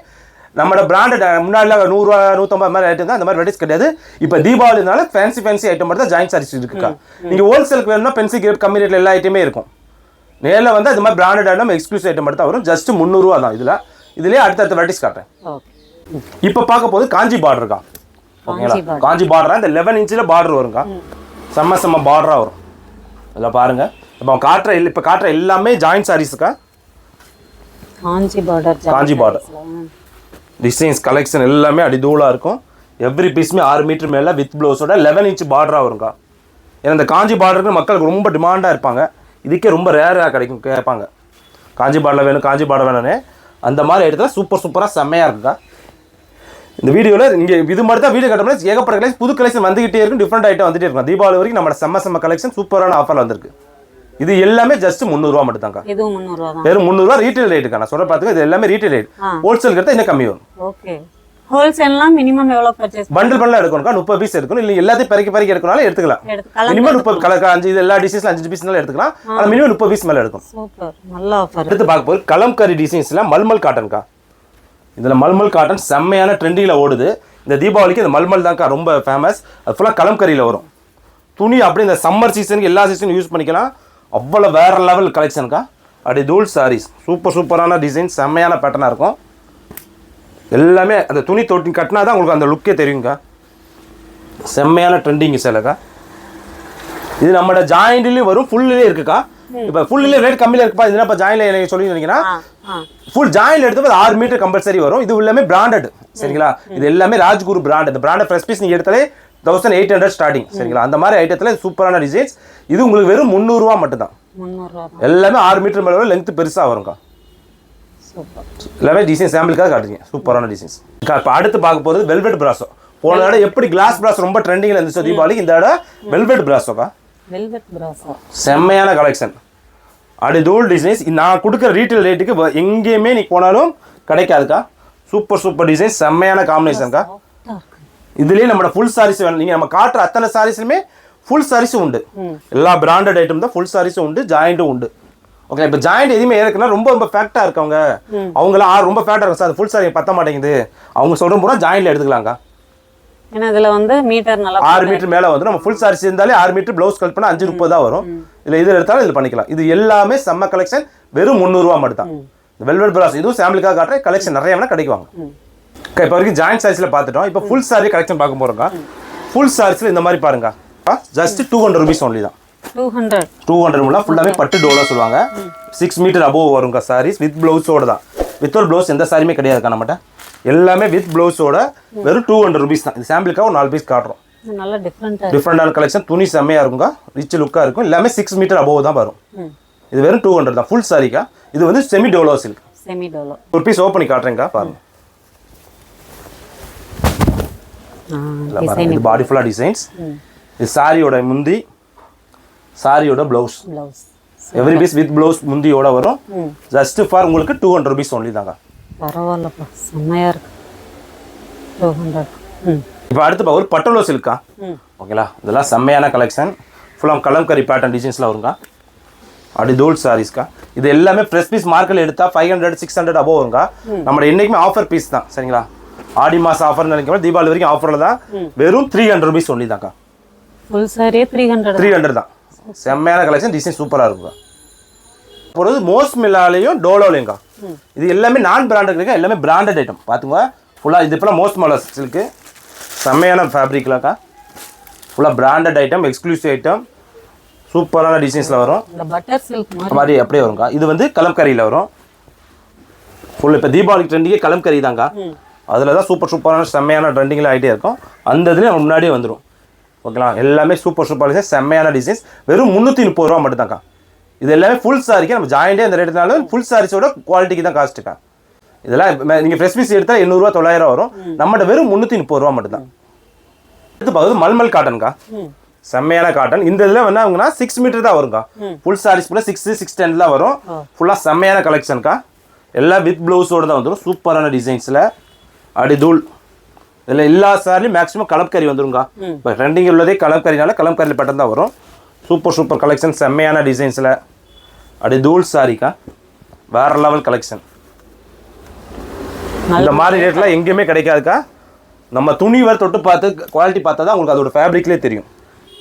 நம்மளோட பிராண்டட் முன்னாடிலாம் 100 ரூபா 150 மாதிரி ஐட்டம் தான். இந்த மாதிரி வெரைட்டிஸ் கிடையாது. இப்போ தீபாவளினால ஃபேன்சி ஐட்டம் மட்டும் தான் ஜாயின் சாரீஸ் இருக்குக்கா. நீங்கள் ஹோல்சேலுக்கு வேணும்னா பென்சி கிரேட் கம்மி ரேட்டில் எல்லா ஐட்டமே இருக்கும். நேரில் வந்து அது மாதிரி பிராண்டட் ஐட்டம் எக்ஸ்க்ளூசிவ் ஐட்டம் மட்டும் தான் வரும். ஜஸ்ட் 300 ரூபா தான். இதுலேயே அடுத்தடுத்த வெரைட்டிஸ் காட்டுறேன். இப்போ பார்க்க போது காஞ்சி பார்டருக்கா. ஓகேங்களா? காஞ்சி பார்டரா இந்த 11 இன்ச்சில் பார்டர் வருங்க. செம்ம பார்டராக வரும். இதில் பாருங்க, இப்போ காட்டுற எல்லாமே ஜாயின் சாரீஸுக்கா. காஞ்சி பார்டர் டிசைன்ஸ் கலெக்ஷன் எல்லாமே அடிதூளாக இருக்கும். எவ்ரி பீஸுமே 6 மீட்டர் மேலே வித் ப்ளவுஸோட 11 இன்ச் பார்டராக வருங்க. ஏன்னா இந்த காஞ்சி பார்டருக்கு மக்களுக்கு ரொம்ப டிமாண்டாக இருப்பாங்க. இதுக்கே ரொம்ப ரேராக கிடைக்கும், கேட்பாங்க. காஞ்சி பார்டர் வேணும்னு. அந்த மாதிரி இடத்துல சூப்பராக செம்மையாக இருக்குங்க. இந்த வீடியோவில் இங்கே இது மட்டும் தான் வீடியோ கட்டணும். ஏகப்பட்ட கலெக்ஷன், புது கலெக்ஷன் வந்துகிட்டே இருக்கும். டிஃப்ரெண்ட் ஐட்டம் வந்துட்டே இருக்கும். தீபாவளி வரைக்கும் நம்ம செம்ம கலெக்ஷன் சூப்பரான ஆஃபர் வந்திருக்கு. இது எல்லாமே ஜஸ்ட் 300 ரூபா மட்டும் தாங்க. இதுவும் 300 ரூபா தான். வெறும் 300 ரூபா ரீட்டைல் ரேட்டுக்கா. நான் சொல்ற பாத்துங்க, இது எல்லாமே ரீட்டைல் ரேட். ஹோல்சேல் எடுத்தா இன்னும் கம்மி வரும். ஓகே. ஹோல்சேல்னா மினிமம் எவ்வளவு பர்சேஸ்? பண்டில் எடுக்கணும்க்கா. 30 பீஸ் எடுக்கணும். இல்ல எல்லாத்தையும் பறிக்க எடுக்கனால எடுத்துக்கலாம். மினிமம் 30 கலர் 5 இது எல்லா டிசைன்ஸ்ல 5 பீஸ்னால எடுத்துக்கலாம். ஆனா மினிமம் 30 பீஸ் மேல எடுக்கணும். சூப்பர், நல்ல ஆஃபர். அடுத்து பார்க்க போறது கலம்கரி டிசைன்ஸ்ல மல்மல் காட்டன்க்கா. இதுல மல்மல் காட்டன் செம்மையான ட்ரெண்டிங்ல ஓடுது. இந்த தீபாவளிக்கு இந்த மல்மல் தான்க்கா ரொம்ப ஃபேமஸ். அது ஃபுல்லா கலம்கரியில வரும். துணி அப்படியே இந்த சம்மர் சீசனுக்கு எல்லா சீசனும் யூஸ் பண்ணிக்கலாம். அவ்வளோ வேற லெவல் கலெக்ஷனுக்கா. அப்படி தூள் சாரீஸ் சூப்பரான டிசைன், செம்மையான பேட்டர்னாக இருக்கும். எல்லாமே அந்த துணி தொட்டி கட்டினா தான் உங்களுக்கு அந்த லுக்கே தெரியுங்க. செம்மையான ட்ரெண்டிங் சேலைக்கா. இது நம்மளோட ஜாயிண்ட்லேயும் வரும், ஃபுல்லே இருக்குக்கா. இப்போ ஃபுல்லே ரேட் கம்மியில் இருக்குப்பா. இதுனா இப்போ ஜாயின்ல எனக்கு சொல்லியிருந்தீங்கன்னா ஃபுல் ஜாயின் எடுத்து 6 மீட்டர் கம்பல்சரி வரும். இது எல்லாமே பிராண்டட் சரிங்களா? இது எல்லாமே ராஜ்குரு பிராண்ட். இந்த பிராண்டட் ஃப்ரெஷ் பீஸ் நீங்கள் எடுத்தாலே 1800 ஸ்டார்டிங் சரிங்களா? அந்த மாதிரி ஐட்டத்தில் சூப்பரான டிசைன்ஸ். இது உங்களுக்கு வெறும் 300 ரூபா மட்டும் தான். எல்லாமே 6 மீட்டர் மேலே லென்த் பெருசாக வரும்க்கா. எல்லாமே டிசைன் சாம்பிளுக்காக காட்டுறீங்க. சூப்பரான டிசைன்ஸ். இப்போ அடுத்து பார்க்க போகிறது வெல்வெட் பிராசோ. போன தடவை எப்படி கிளாஸ் பிராஸ் ரொம்ப ட்ரெண்டிங்கில் இருந்துச்சு தீபாவளிக்கு, இந்த தடவை வெல்வெட் பிராசோக்கா. செம்மையான கலெக்ஷன். அப்படி தூள் டிசைன்ஸ். நான் கொடுக்குற ரீட்டைல் ரேட்டுக்கு எங்கேயுமே நீ போனாலும் கிடைக்காதுக்கா. சூப்பர் டிசைன், செம்மையான காம்பினேஷன்க்கா. இதுலேயே நம்மளோட ஃபுல் சாரீஸ் வேணும். நீங்கள் நம்ம காட்டுற அத்தனை சாரீஸ்லையுமே ஃபுல் சாரீஸும் உண்டு. எல்லா பிராண்டட் ஐட்டம் தான். ஃபுல் சாரீஸும் உண்டு, ஜாயிண்ட்டும் உண்டு. ஓகே. இப்போ ஜாயிண்ட் எதுவுமே இருக்குன்னா ரொம்ப ஃபேக்டாக இருக்கவங்க, அவங்களாம் ரொம்ப ஃபேக்டாக இருக்கும் சார், ஃபுல் சாரி பத்த மாட்டேங்குது, அவங்க சொல்கிற பூரா ஜாயிண்ட்ல எடுத்துக்கலாங்க. ஏன்னா இதில் வந்து மீட்டர் நல்லா 6 மீட்டர் மேலே வந்து நம்ம ஃபுல் சாரீஸ் இருந்தாலே 6 மீட்டர் ப்ளவுஸ் கட் பண்ணால் 530 தான் வரும். இல்லை இதில் எடுத்தாலும் இதில் பண்ணிக்கலாம். இது எல்லாமே செம்ம கலெக்ஷன். வெறும் 300 ரூபா மட்டும் தான். வெல்வெட் பிராஸ் இதுவும் சாம்பிளுக்காக காட்டுற கலெக்ஷன் நிறைய வேணா கிடைக்குவாங்க. இப்போ வரைக்கும் ஜாயிண்ட் சாரீஸில் பார்த்துட்டோம். இப்போ ஃபுல் சாரி கலெக்ஷன் பார்க்க போகிறோங்க. ஃபுல் சாரீஸில் இந்த மாதிரி பாருங்க. ஜஸ்ட் 200 rupees only தான். 200 முள்ள ஃபுல்லாவே பட்டு டோலா சொல்லுவாங்க. 6 மீட்டர் above வருங்க சாரீஸ் வித் பிளவுஸோட தான். வித்தவுட் பிளவுஸ் எந்த சாரியுமே கிடையாது நம்மட்ட. எல்லாமே வித் பிளவுஸோட வெறும் 200 rupees தான். இது சாம்பிளுக்காக ஒரு 4 பீஸ் காட்டுறோம். நல்ல டிஃப்ரெண்டான கலெக்ஷன். துணி செம்மையா இருக்குங்க, ரிச் லுக்கா இருக்கும். எல்லாமே 6 மீட்டர் above தான் வரும். இது வெறும் 200 தான் ஃபுல் சாரிக்கா. இது வந்து செமி டோலோ சில்க். ஒரு பீஸ் ஓப்பன் பண்ணி காட்டுறேங்க பாருங்க. இது பாடி ஃபுல்லா டிசைன்ஸ். இது சாரியோட முந்தி, சாரியோட blouse. Every piece with blouse முந்தியோட வரும். ஜஸ்ட் ஃபார் உங்களுக்கு 200 rupees only தாங்க. பரவாயில்லப்பா, செம்மையா இருக்கு. 200. இப்போ அடுத்து ஒரு பட்டோலோ சில்கா. ஓகேங்களா, இதெல்லாம் செம்மையான கலெக்ஷன். ஃபுல்லாக கலம்கரி பேட்டர்ன் டிசைன்ஸ்லாம் வருங்க. அப்படி தோல் சாரீஸ்க்கா. இது எல்லாமே ஃப்ரெஷ் பீஸ் மார்க்கெட்டில் எடுத்தால் 500 600 above வருங்க. நம்ம என்றைக்குமே ஆஃபர் பீஸ் தான். சரிங்களா, ஆடி மாதம் ஆஃபர்னு நினைக்கிறோம், தீபாவளி வரைக்கும் ஆஃபரில் தான். வெறும் 300 rupees only தாங்க. ஃபுல் சாரியே 300 தான். செம்மையான கலெக்ஷன், டிசைன் சூப்பராக இருக்குங்க. போகிறது மோஸ்ட் மில்லாலையும் டோலோலையுங்க. இது எல்லாமே நான் பிராண்டட் இருக்கு, எல்லாமே பிராண்டட் ஐட்டம் பார்த்துங்க. ஃபுல்லாக இது இப்போலாம் மோஸ்ட் மலர் சில்க்கு செம்மையான ஃபேப்ரிக்லாக்கா. ஃபுல்லாக பிராண்டட் ஐட்டம், எக்ஸ்க்ளூசிவ் ஐட்டம், சூப்பரான டிசைன்ஸில் வரும். பட்டர் சில்க் மாதிரி அப்படியே வருங்க. இது வந்து கலம்கரியில் வரும். ஃபுல் இப்போ தீபாவளிக்கு ட்ரெண்டிங்கே கலம்கரி தாங்க. அதில் தான் சூப்பரான செம்மையான ட்ரெண்டிங்கில் ஆகிட்டே இருக்கும். அந்த இதுலேயே நம்ம முன்னாடியே வந்துடும். ஓகேங்களா, எல்லாமே சூப்பர் டிசைன்ஸ், செம்மையான டிசைன்ஸ். வெறும் 330 ரூபா மட்டும் தாங்க. இது எல்லாமே ஃபுல் சாரிக்கு நம்ம ஜாயிண்டே அந்த ரேட்டுனால ஃபுல் சாரீஸோட குவாலிட்டிக்கு தான் காஸ்ட்டுக்கா. இதெல்லாம் நீங்கள் ஃப்ரெஷ் பீஸ் எடுத்தால் 800 900 வரும். நம்மகிட்ட வெறும் 330 ரூபா மட்டும் தான். அடுத்து பார்க்குறது மல்மல் காட்டன்க்கா. செம்மையான காட்டன். இந்த இதில் வந்து அவங்கன்னா 6 மீட்டர் தான் வருங்க. ஃபுல் சாரீஸ் ஃபுல்லாக 6-610 தான் வரும். ஃபுல்லாக செம்மையான கலெக்ஷன்க்கா. எல்லாம் வித் ப்ளவுஸோடு தான் வந்துடும். சூப்பரான டிசைன்ஸில் அடி தூள். இதில் எல்லா சாரிலையும் மேக்ஸிமம் கலம்கரி வந்துருங்க. இப்போ ட்ரெண்டிங் உள்ளதே கலம்கரினால கலம்கரியில் பட்டன் தான் வரும். சூப்பர் கலெக்ஷன், செம்மையான டிசைன்ஸில் அடி தூள் சாரிக்கா. வேற லெவல் கலெக்ஷன். இந்த மாதிரி ரேட்லாம் எங்கேயுமே கிடைக்காதுக்கா. நம்ம துணி வர தொட்டு பார்த்து குவாலிட்டி பார்த்தா தான் உங்களுக்கு அதோட ஃபேப்ரிக்லேயே தெரியும்.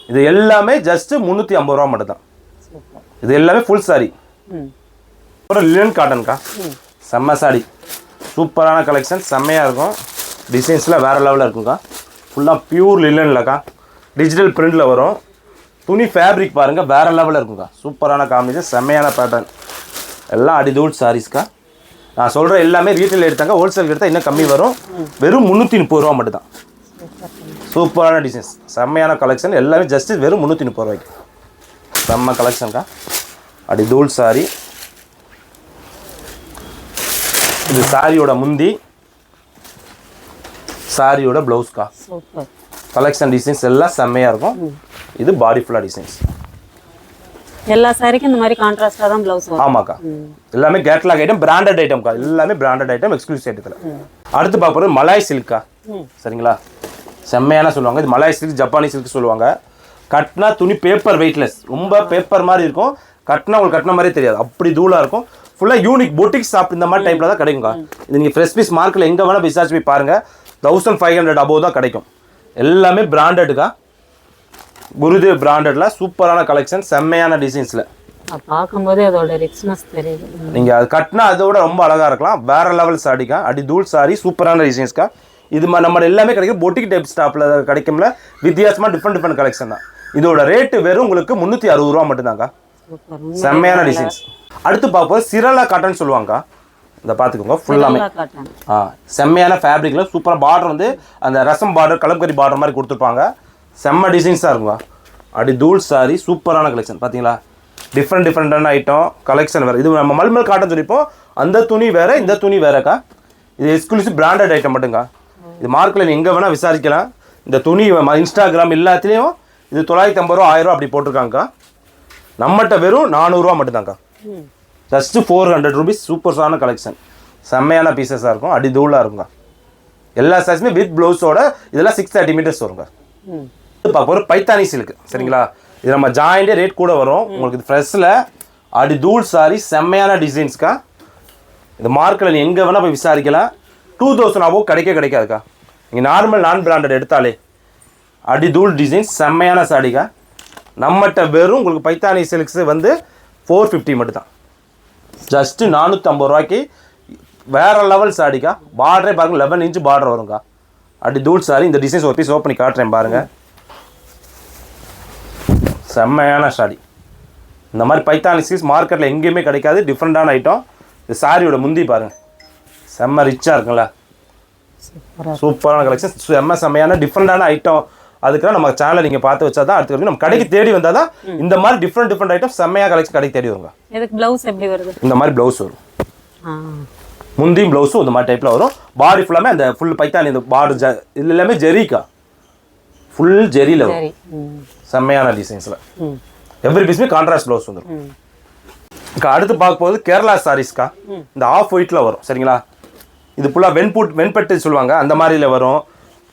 இது எல்லாமே ஜஸ்ட் 350 ரூபா மட்டும் தான். இது எல்லாமே ஃபுல் சாரி. அப்புறம் லினன் காட்டன்க்கா. செம்ம சாரி, சூப்பரான கலெக்ஷன், செம்மையாக இருக்கும். டிசைன்ஸில் வேறு லெவலில் இருக்குங்க. ஃபுல்லாக பியூர் லினன்லக்கா. டிஜிட்டல் பிரிண்டில் வரும். துணி ஃபேப்ரிக் பாருங்கள், வேறு லெவலில் இருக்குங்க. சூப்பரான காம்பினேஷன், செம்மையான பேட்டர்ன். எல்லாம் அடிதூள் சாரீஸ்க்கா. நான் சொல்கிற எல்லாமே ரீட்டைல் எடுத்தாங்க, ஹோல்சேல் எடுத்தால் இன்னும் கம்மி வரும். வெறும் 330 ரூபா மட்டும் தான். சூப்பரான டிசைன்ஸ், செம்மையான கலெக்ஷன். எல்லாமே ஜஸ்ட் வெறும் 330 ரூபாய்க்கு. செம்ம கலெக்ஷன்க்கா. அடிதூள் சாரி. இது சாரியோட முந்தி, சாரியோட ப்ளவுஸ்க்கா. கலெக்ஷன் டிசைன்ஸ் எல்லாம் செம்மையாக இருக்கும். இது பாடி ஃபுல்லாக டிசைன்ஸ். எல்லா சாரிக்கும் இந்த மாதிரி கான்ட்ராஸ்டாக தான் ப்ளவுஸ் வரும். ஆமாக்கா, எல்லாமே கேட்லாக் ஐட்டம், பிராண்டட் ஐட்டம்க்கா. எல்லாமே பிராண்டட் ஐட்டம், எக்ஸ்க்ளூசிவ் ஐட்டத்தில். அடுத்து பார்க்குறது மலாய் சில்க்கா. சரிங்களா, செம்மையான சொல்லுவாங்க. இது மலாய் சில்க், ஜப்பானி சில்க் சொல்லுவாங்க. கட்டினா துணி பேப்பர் வெயிட்லெஸ், ரொம்ப பேப்பர் மாதிரி இருக்கும். கட்டினா உங்களுக்கு கட்டின மாதிரியே தெரியாது, அப்படி தூளாக இருக்கும். ஃபுல்லாக யூனிக் பொட்டிக் ஷாப் இந்த மாதிரி டைப்பில் தான் கிடைக்குங்க. இது நீங்கள் ஃப்ரெஷ் பீஸ் மார்க்கெட்டில் எங்கே வேணால் விசாரிச்சு போய் பாருங்கள், 1500 above தான் கிடைக்கும். எல்லாமே பிராண்டடுக்கா. குருதேவ் பிராண்டட்ல சூப்பரான கலெக்ஷன், செம்மையான டிசைன்ஸில். பார்க்கும்போதே அதோட ரிச்னஸ் தெரியுது. நீங்கள் அது கட்டினா அதோட ரொம்ப அழகாக இருக்கலாம். வேற லெவல் சாரிக்கா. அடி தூள் சாரி, சூப்பரான டிசைன்ஸ்க்கா. இது நம்ம எல்லாமே கிடைக்கும். பொட்டிக் டைப் ஸ்டாப்பில் கிடைக்கும்ல, வித்தியாசமாக டிஃப்ரெண்ட் கலெக்ஷன் தான். இதோட ரேட்டு வெறும் உங்களுக்கு 360 ரூபா மட்டும்தாங்க. செம்மையான டிசைன்ஸ். அடுத்து பார்ப்போம் சிரலா காட்டன் சொல்லுவாங்க. இதை பார்த்துக்கோங்க, ஃபுல்லாமே செம்மையான ஃபேப்ரிக்கில் சூப்பராக பார்டர் வந்து அந்த ரசம் பார்டர், கலம்கரி பார்டர் மாதிரி கொடுத்துருப்பாங்க. செம்ம டிசைன்ஸாக இருக்குங்க. அப்படி தூள் சாரி, சூப்பரான கலெக்ஷன். பார்த்தீங்களா, டிஃப்ரெண்டான ஐட்டம் கலெக்ஷன் வேறு. இது நம்ம மல்மல் காட்டன் சொல்லிப்போம். அந்த துணி வேறு, இந்த துணி வேறக்கா. இது எக்ஸ்க்ளூசிவ் பிராண்டட் ஐட்டம் மட்டுங்க. இது மார்க்கெட்டில் எங்கே வேணால் விசாரிக்கலாம். இந்த துணி இன்ஸ்டாகிராம் எல்லாத்துலேயும் இது 950 ரூபா 1000 ரூபா அப்படி போட்டிருக்காங்கக்கா. நம்மகிட்ட வெறும் 400 ரூபா மட்டும்தாங்க்கா. Just 400 rupees. சூப்பரான கலெக்ஷன், செம்மையான பீசஸாக இருக்கும். அடி தூளாக இருக்குங்க. எல்லா சைஸுமே வித் ப்ளவுஸோட. இதெல்லாம் 630 meters வருங்க. பார்க்க ஒரு பைத்தானி சில்க். சரிங்களா, இது நம்ம ஜாயிண்டே ரேட் கூட வரும் உங்களுக்கு. இது ஃப்ரெஷ்ஷில் அடி தூள் சாரி, செம்மையான டிசைன்ஸ்க்கா. இது மார்க்கெட்டில் எங்கே வேணால் போய் விசாரிக்கலாம். 2000 above கிடைக்காதுக்கா. நீங்கள் நார்மல் நான் பிராண்டட் எடுத்தாலே அடி தூள் டிசைன்ஸ், செம்மையான சாடிக்கா. நம்மகிட்ட வெறும் உங்களுக்கு பைத்தானி சில்க்ஸ் வந்து 450 மட்டும் தான். ஜஸ்ட்டு 450 ரூபாய்க்கு வேறு லெவல் சாடிக்கா. பார்டரே பாருங்கள், 11 inch பார்டர் வருங்க. அப்படி தூள் சாரி. இந்த டிசைன்ஸ் ஒரு பீஸ் ஓப்பன் பண்ணி காட்டுறேன் பாருங்கள். செம்மையான சாரி. இந்த மாதிரி பைத்தானி சீஸ் மார்க்கெட்டில் எங்கேயுமே கிடைக்காது. டிஃப்ரெண்ட்டான ஐட்டம். இது சாரியோட முந்தி பாருங்கள், செம்ம ரிச்சாக இருக்குங்களா, சூப்பரான கலெக்ஷன், செம்மையான டிஃப்ரெண்டான ஐட்டம். அதுக்காக நம்ம சேனலை நீங்கள் பார்த்து வச்சா தான் அடுத்து நம்ம கடைக்கு தேடி வந்தால் தான் இந்த மாதிரி டிஃப்ரெண்ட் ஐட்டம் செம்மையாக கலெக்ஷன் கடைக்கு தேடி வருங்க. இதுக்கு ப்ளவுஸ் எப்படி வருது? இந்த மாதிரி ப்ளவுஸ் வரும், முந்தியும் ப்ளவுஸும் இந்த மாதிரி டைப்பில் வரும். பாடி ஃபுல்லாமே அந்த ஃபுல் பைத்தானி, இந்த பார்டர் இது எல்லாமே ஜெரிக்கா, ஃபுல் ஜெரியில் வரும். செம்மையான டிசைன்ஸில் எவ்ரி பீஸுமே கான்ட்ராஸ்ட் ப்ளவுஸ் வந்துடும். அடுத்து பார்க்க போகுது கேரளா சாரீஸ்க்கா. இந்த ஆஃப் ஒயிட்டில் வரும் சரிங்களா. இது ஃபுல்லாக வெண்பட்டு சொல்லுவாங்க, அந்த மாதிரியில் வரும்.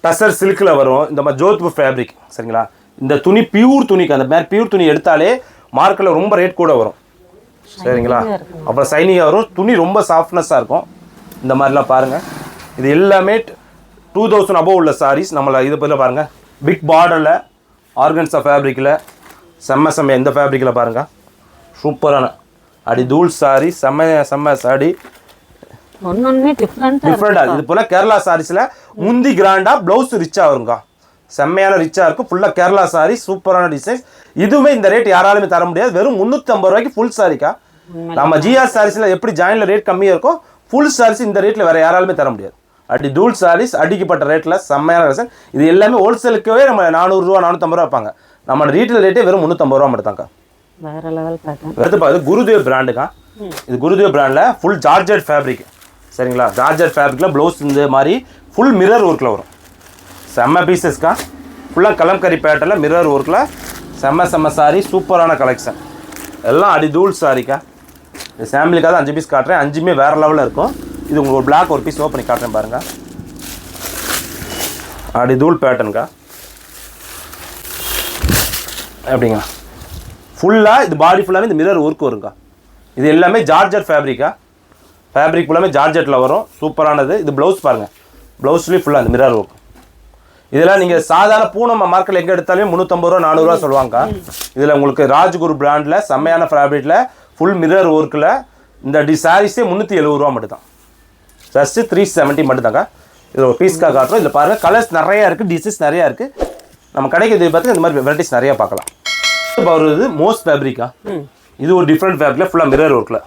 டசர் சில்கில் வரும். இந்த மாதிரி ஜோத்பூர் ஃபேப்ரிக் சரிங்களா. இந்த துணி பியூர் துணிக்கு, அந்த மாதிரி பியூர் துணி எடுத்தாலே மார்க்கெட்டில் ரொம்ப ரேட் கூட வரும் சரிங்களா. அப்புறம் சைனிங்காக வரும். துணி ரொம்ப சாஃப்ட்னஸாக இருக்கும். இந்த மாதிரிலாம் பாருங்கள். இது எல்லாமே 2000 அபோவ் உள்ள சாரீஸ். நம்மளை இது போல பாருங்கள், பிக் பார்டரில் ஆர்கன்ஸா ஃபேப்ரிக்கில் செம்ம எந்த ஃபேப்ரிக்கில் பாருங்கள், சூப்பரான அடி தூள் சாரி, செம்ம சாரி. டிஃப்ரெண்டாக இது போல் கேரளா சாரீஸில் முந்தி கிராண்டாக ப்ளவுஸ் ரிச்சாக வருங்க, செம்மையான ரிச்சாக இருக்கும். ஃபுல்லாக கேரளா சாரி, சூப்பரான டிசைன்ஸ். இதுவுமே இந்த ரேட் யாராலுமே தர முடியாது. வெறும் 350 ரூபாய்க்கு ஃபுல் சாரிக்கா. நம்ம ஜிஆர் சாரீஸில் எப்படி ஜாயினில் ரேட் கம்மியாக இருக்கும், ஃபுல் சாரீஸ் இந்த ரேட்டில் வேறு யாராலுமே தர முடியாது. அடி தூள் சாரீஸ் அடிக்கப்பட்ட ரேட்டில் செம்மையான ரேஷன். இது எல்லாமே ஹோல்சேலுக்கவே நம்ம 400 ரூபா 450 ரூபா வைப்பாங்க. நம்ம ரீட்டைல் ரேட்டே வெறும் 350 ரூபா மட்டும் தாங்க. வேற லெவல் பேட்டர்ன். அடுத்து பார்த்து குருதேவ் பிராண்டுக்கா. இது குருதேவ் பிராண்டில் ஃபுல் ஜார்ஜெட் ஃபேப்ரிக் சரிங்களா. ஜார்ஜெட் ஃபேப்ரிக்கில் ப்ளவுஸ் இந்த மாதிரி ஃபுல் மிரர் ஒர்க்கில் வரும். செம்ம பீசஸ்க்கா. ஃபுல்லாக கலம்கரி பேட்டர்னில் மிரர் ஒர்க்கில் செம்ம சாரி, சூப்பரான கலெக்ஷன். எல்லாம் அடி தூள் சாரிக்கா. இது சாம்பிளுக்காக 5 பீஸ் காட்டுறேன். 5மே வேறு லெவலில் இருக்கும். இது உங்களுக்கு ஒரு பிளாக் ஒரு பீஸ் ஓப்பன் பண்ணி காட்டுறேன் பாருங்கள். அடி தூள் பேட்டர்னுக்கா. அப்படிங்களா ஃபுல்லாக இது பாடி ஃபுல்லாகவே இந்த மிரர் ஒர்க் வருங்க. இது எல்லாமே ஜார்ஜெட் ஃபேப்ரிக்கா. ஃபேப்ரிக் ஃபுல்லாமே ஜார்ஜெட்டில் வரும், சூப்பரானது. இது ப்ளவுஸ் பாருங்கள், ப்ளவுஸ்லேயும் ஃபுல்லாக அந்த மிரர் ஒர்க். இதெல்லாம் நீங்கள் சாதாரண பூனம் மார்க்கெட்டில் எங்கே எடுத்தாலுமே 350 ரூபா 400 ரூபா சொல்லுவாங்க. இதில் உங்களுக்கு ராஜ்குரு பிராண்டில் செம்மையான ஃபேப்ரிக்கில் ஃபுல் மிரர் ஒர்க்கில் இந்த சாரீஸே 370 ரூபா மட்டும் தான். ஜஸ்ட்டு 370 மட்டும் தாங்க. இது ஒரு பீஸ்க்காக காட்டுறோம். இதில் பாருங்கள், கலர்ஸ் நிறையா இருக்குது, டிசைன்ஸ் நிறையா இருக்குது. நம்ம கடைக்கு இது பார்த்து இந்த மாதிரி வெரைட்டிஸ் நிறையா பார்க்கலாம். வருது மோஸ் ஃபேப்ரிக்கா. இது ஒரு டிஃப்ரெண்ட் ஃபேப்ரிக்கில் ஃபுல்லாக மிரர் ஒர்க்கில்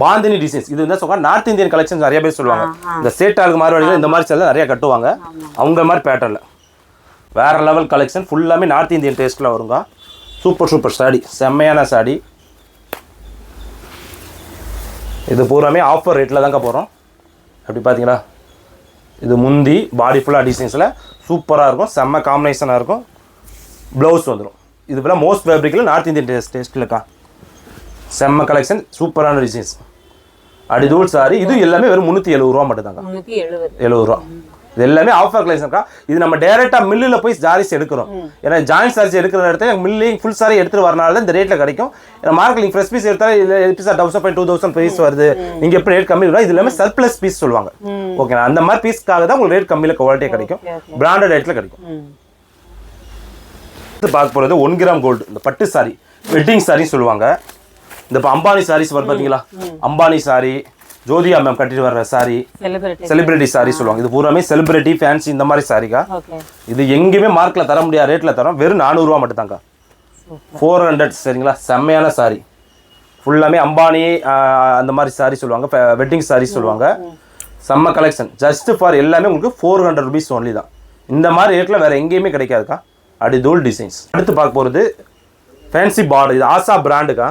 பாந்தினி டிசைன்ஸ். இது வந்து சொல்லுவாங்க நார்த் இந்தியன் கலெக்ஷன்ஸ் நிறைய பேர் சொல்லுவாங்க. இந்த சேட்டாளுக்கு மாறுவாடிகள் இந்த மாதிரி செல்லாம் நிறைய கட்டுவாங்க. அவங்க மாதிரி பேட்டர்னில் வேறு லெவல் கலெக்ஷன். ஃபுல்லாமே நார்த் இந்தியன் டேஸ்ட்டில் வருங்க. சூப்பர் சாடி, செம்மையான சாடி. இது பூராமே ஆஃபர் ரேட்டில் தாங்க போகிறோம். அப்படி பார்த்தீங்களா, இது முந்தி பாடி ஃபுல்லாக டிசைன்ஸில் சூப்பராக இருக்கும், செம்ம காம்பினேஷனாக இருக்கும். ப்ளவுஸ் வந்துடும். இது போல் மோஸ்ட் ஃபேப்ரிக்கில் நார்த் இந்தியன் டேஸ்ட்லக்கா. செம்ம கலெக்ஷன், சூப்பரான டிசைன்ஸ். அடிதூள் சாரி. இது எல்லாமே வெறும் 370 ரூபா மட்டும் தாங்க. 70 ரூபா. இது எல்லாமே ஆஃபர் கலெக்ஷன்க்கா. இது நம்ம டேரெக்டாக மில்லில் போய் சாரீஸ் எடுக்கிறோம். ஏன்னா ஜாயின்ட் சாரீஸ் எடுக்கிற இடத்துல மில்லிங் ஃபுல் சாரி எடுத்துகிட்டு வரனால தான் இந்த ரேட்டில் கிடைக்கும். ஏன்னா மார்க்கெட்டிங் ஃப்ரெஷ் பீஸ் எடுத்தாலும் இல்லை பீஸ் 1000 2000 பீஸ் வருது. நீங்கள் எப்படி ரேட் கம்மி வரும், இது எல்லாமே சர்ப்ளஸ் பீஸ் சொல்லுவாங்க. ஓகே, அந்த மாதிரி பீஸ்க்காக தான் உங்களுக்கு ரேட் கம்மியில் குவாலிட்டியாக கிடைக்கும், பிராண்டட் ரேட்டில் கிடைக்கும். பார்க்க போகிறது 1 கிராம் கோல்டு. இந்த பட்டு சாரி, வெட்டிங் சாரி சொல்லுவாங்க. இந்த இப்போ அம்பானி சாரீஸ் வரும் பார்த்தீங்களா, அம்பானி சாரி, ஜோதியா மேம் கட்டிட்டு வர்ற சாரி, செலிபிரிட்டி சாரி சொல்லுவாங்க. இது பூராமே செலிபிரிட்டி ஃபேன்சி இந்த மாதிரி சாரிக்கா. இது எங்கேயுமே மார்க்கில் தர முடியாத ரேட்டில் தரோம். வெறும் 400 ரூபா மட்டும் தாங்க. 400 சரிங்களா. செம்மையான சாரி. ஃபுல்லாமே அம்பானி அந்த மாதிரி சாரி சொல்லுவாங்க, வெட்டிங் சாரி சொல்லுவாங்க. செம்ம கலெக்ஷன். ஜஸ்ட் ஃபார் எல்லாமே உங்களுக்கு 400 ருபீஸ் ஒன்லி தான். இந்த மாதிரி ரேட்டில் வேறு எங்கேயுமே கிடைக்காதுக்கா. அடி தூள் டிசைன்ஸ். அடுத்து பார்க்க போகிறது ஃபேன்சி பார்டர். இது ஆசா பிராண்டுக்கா.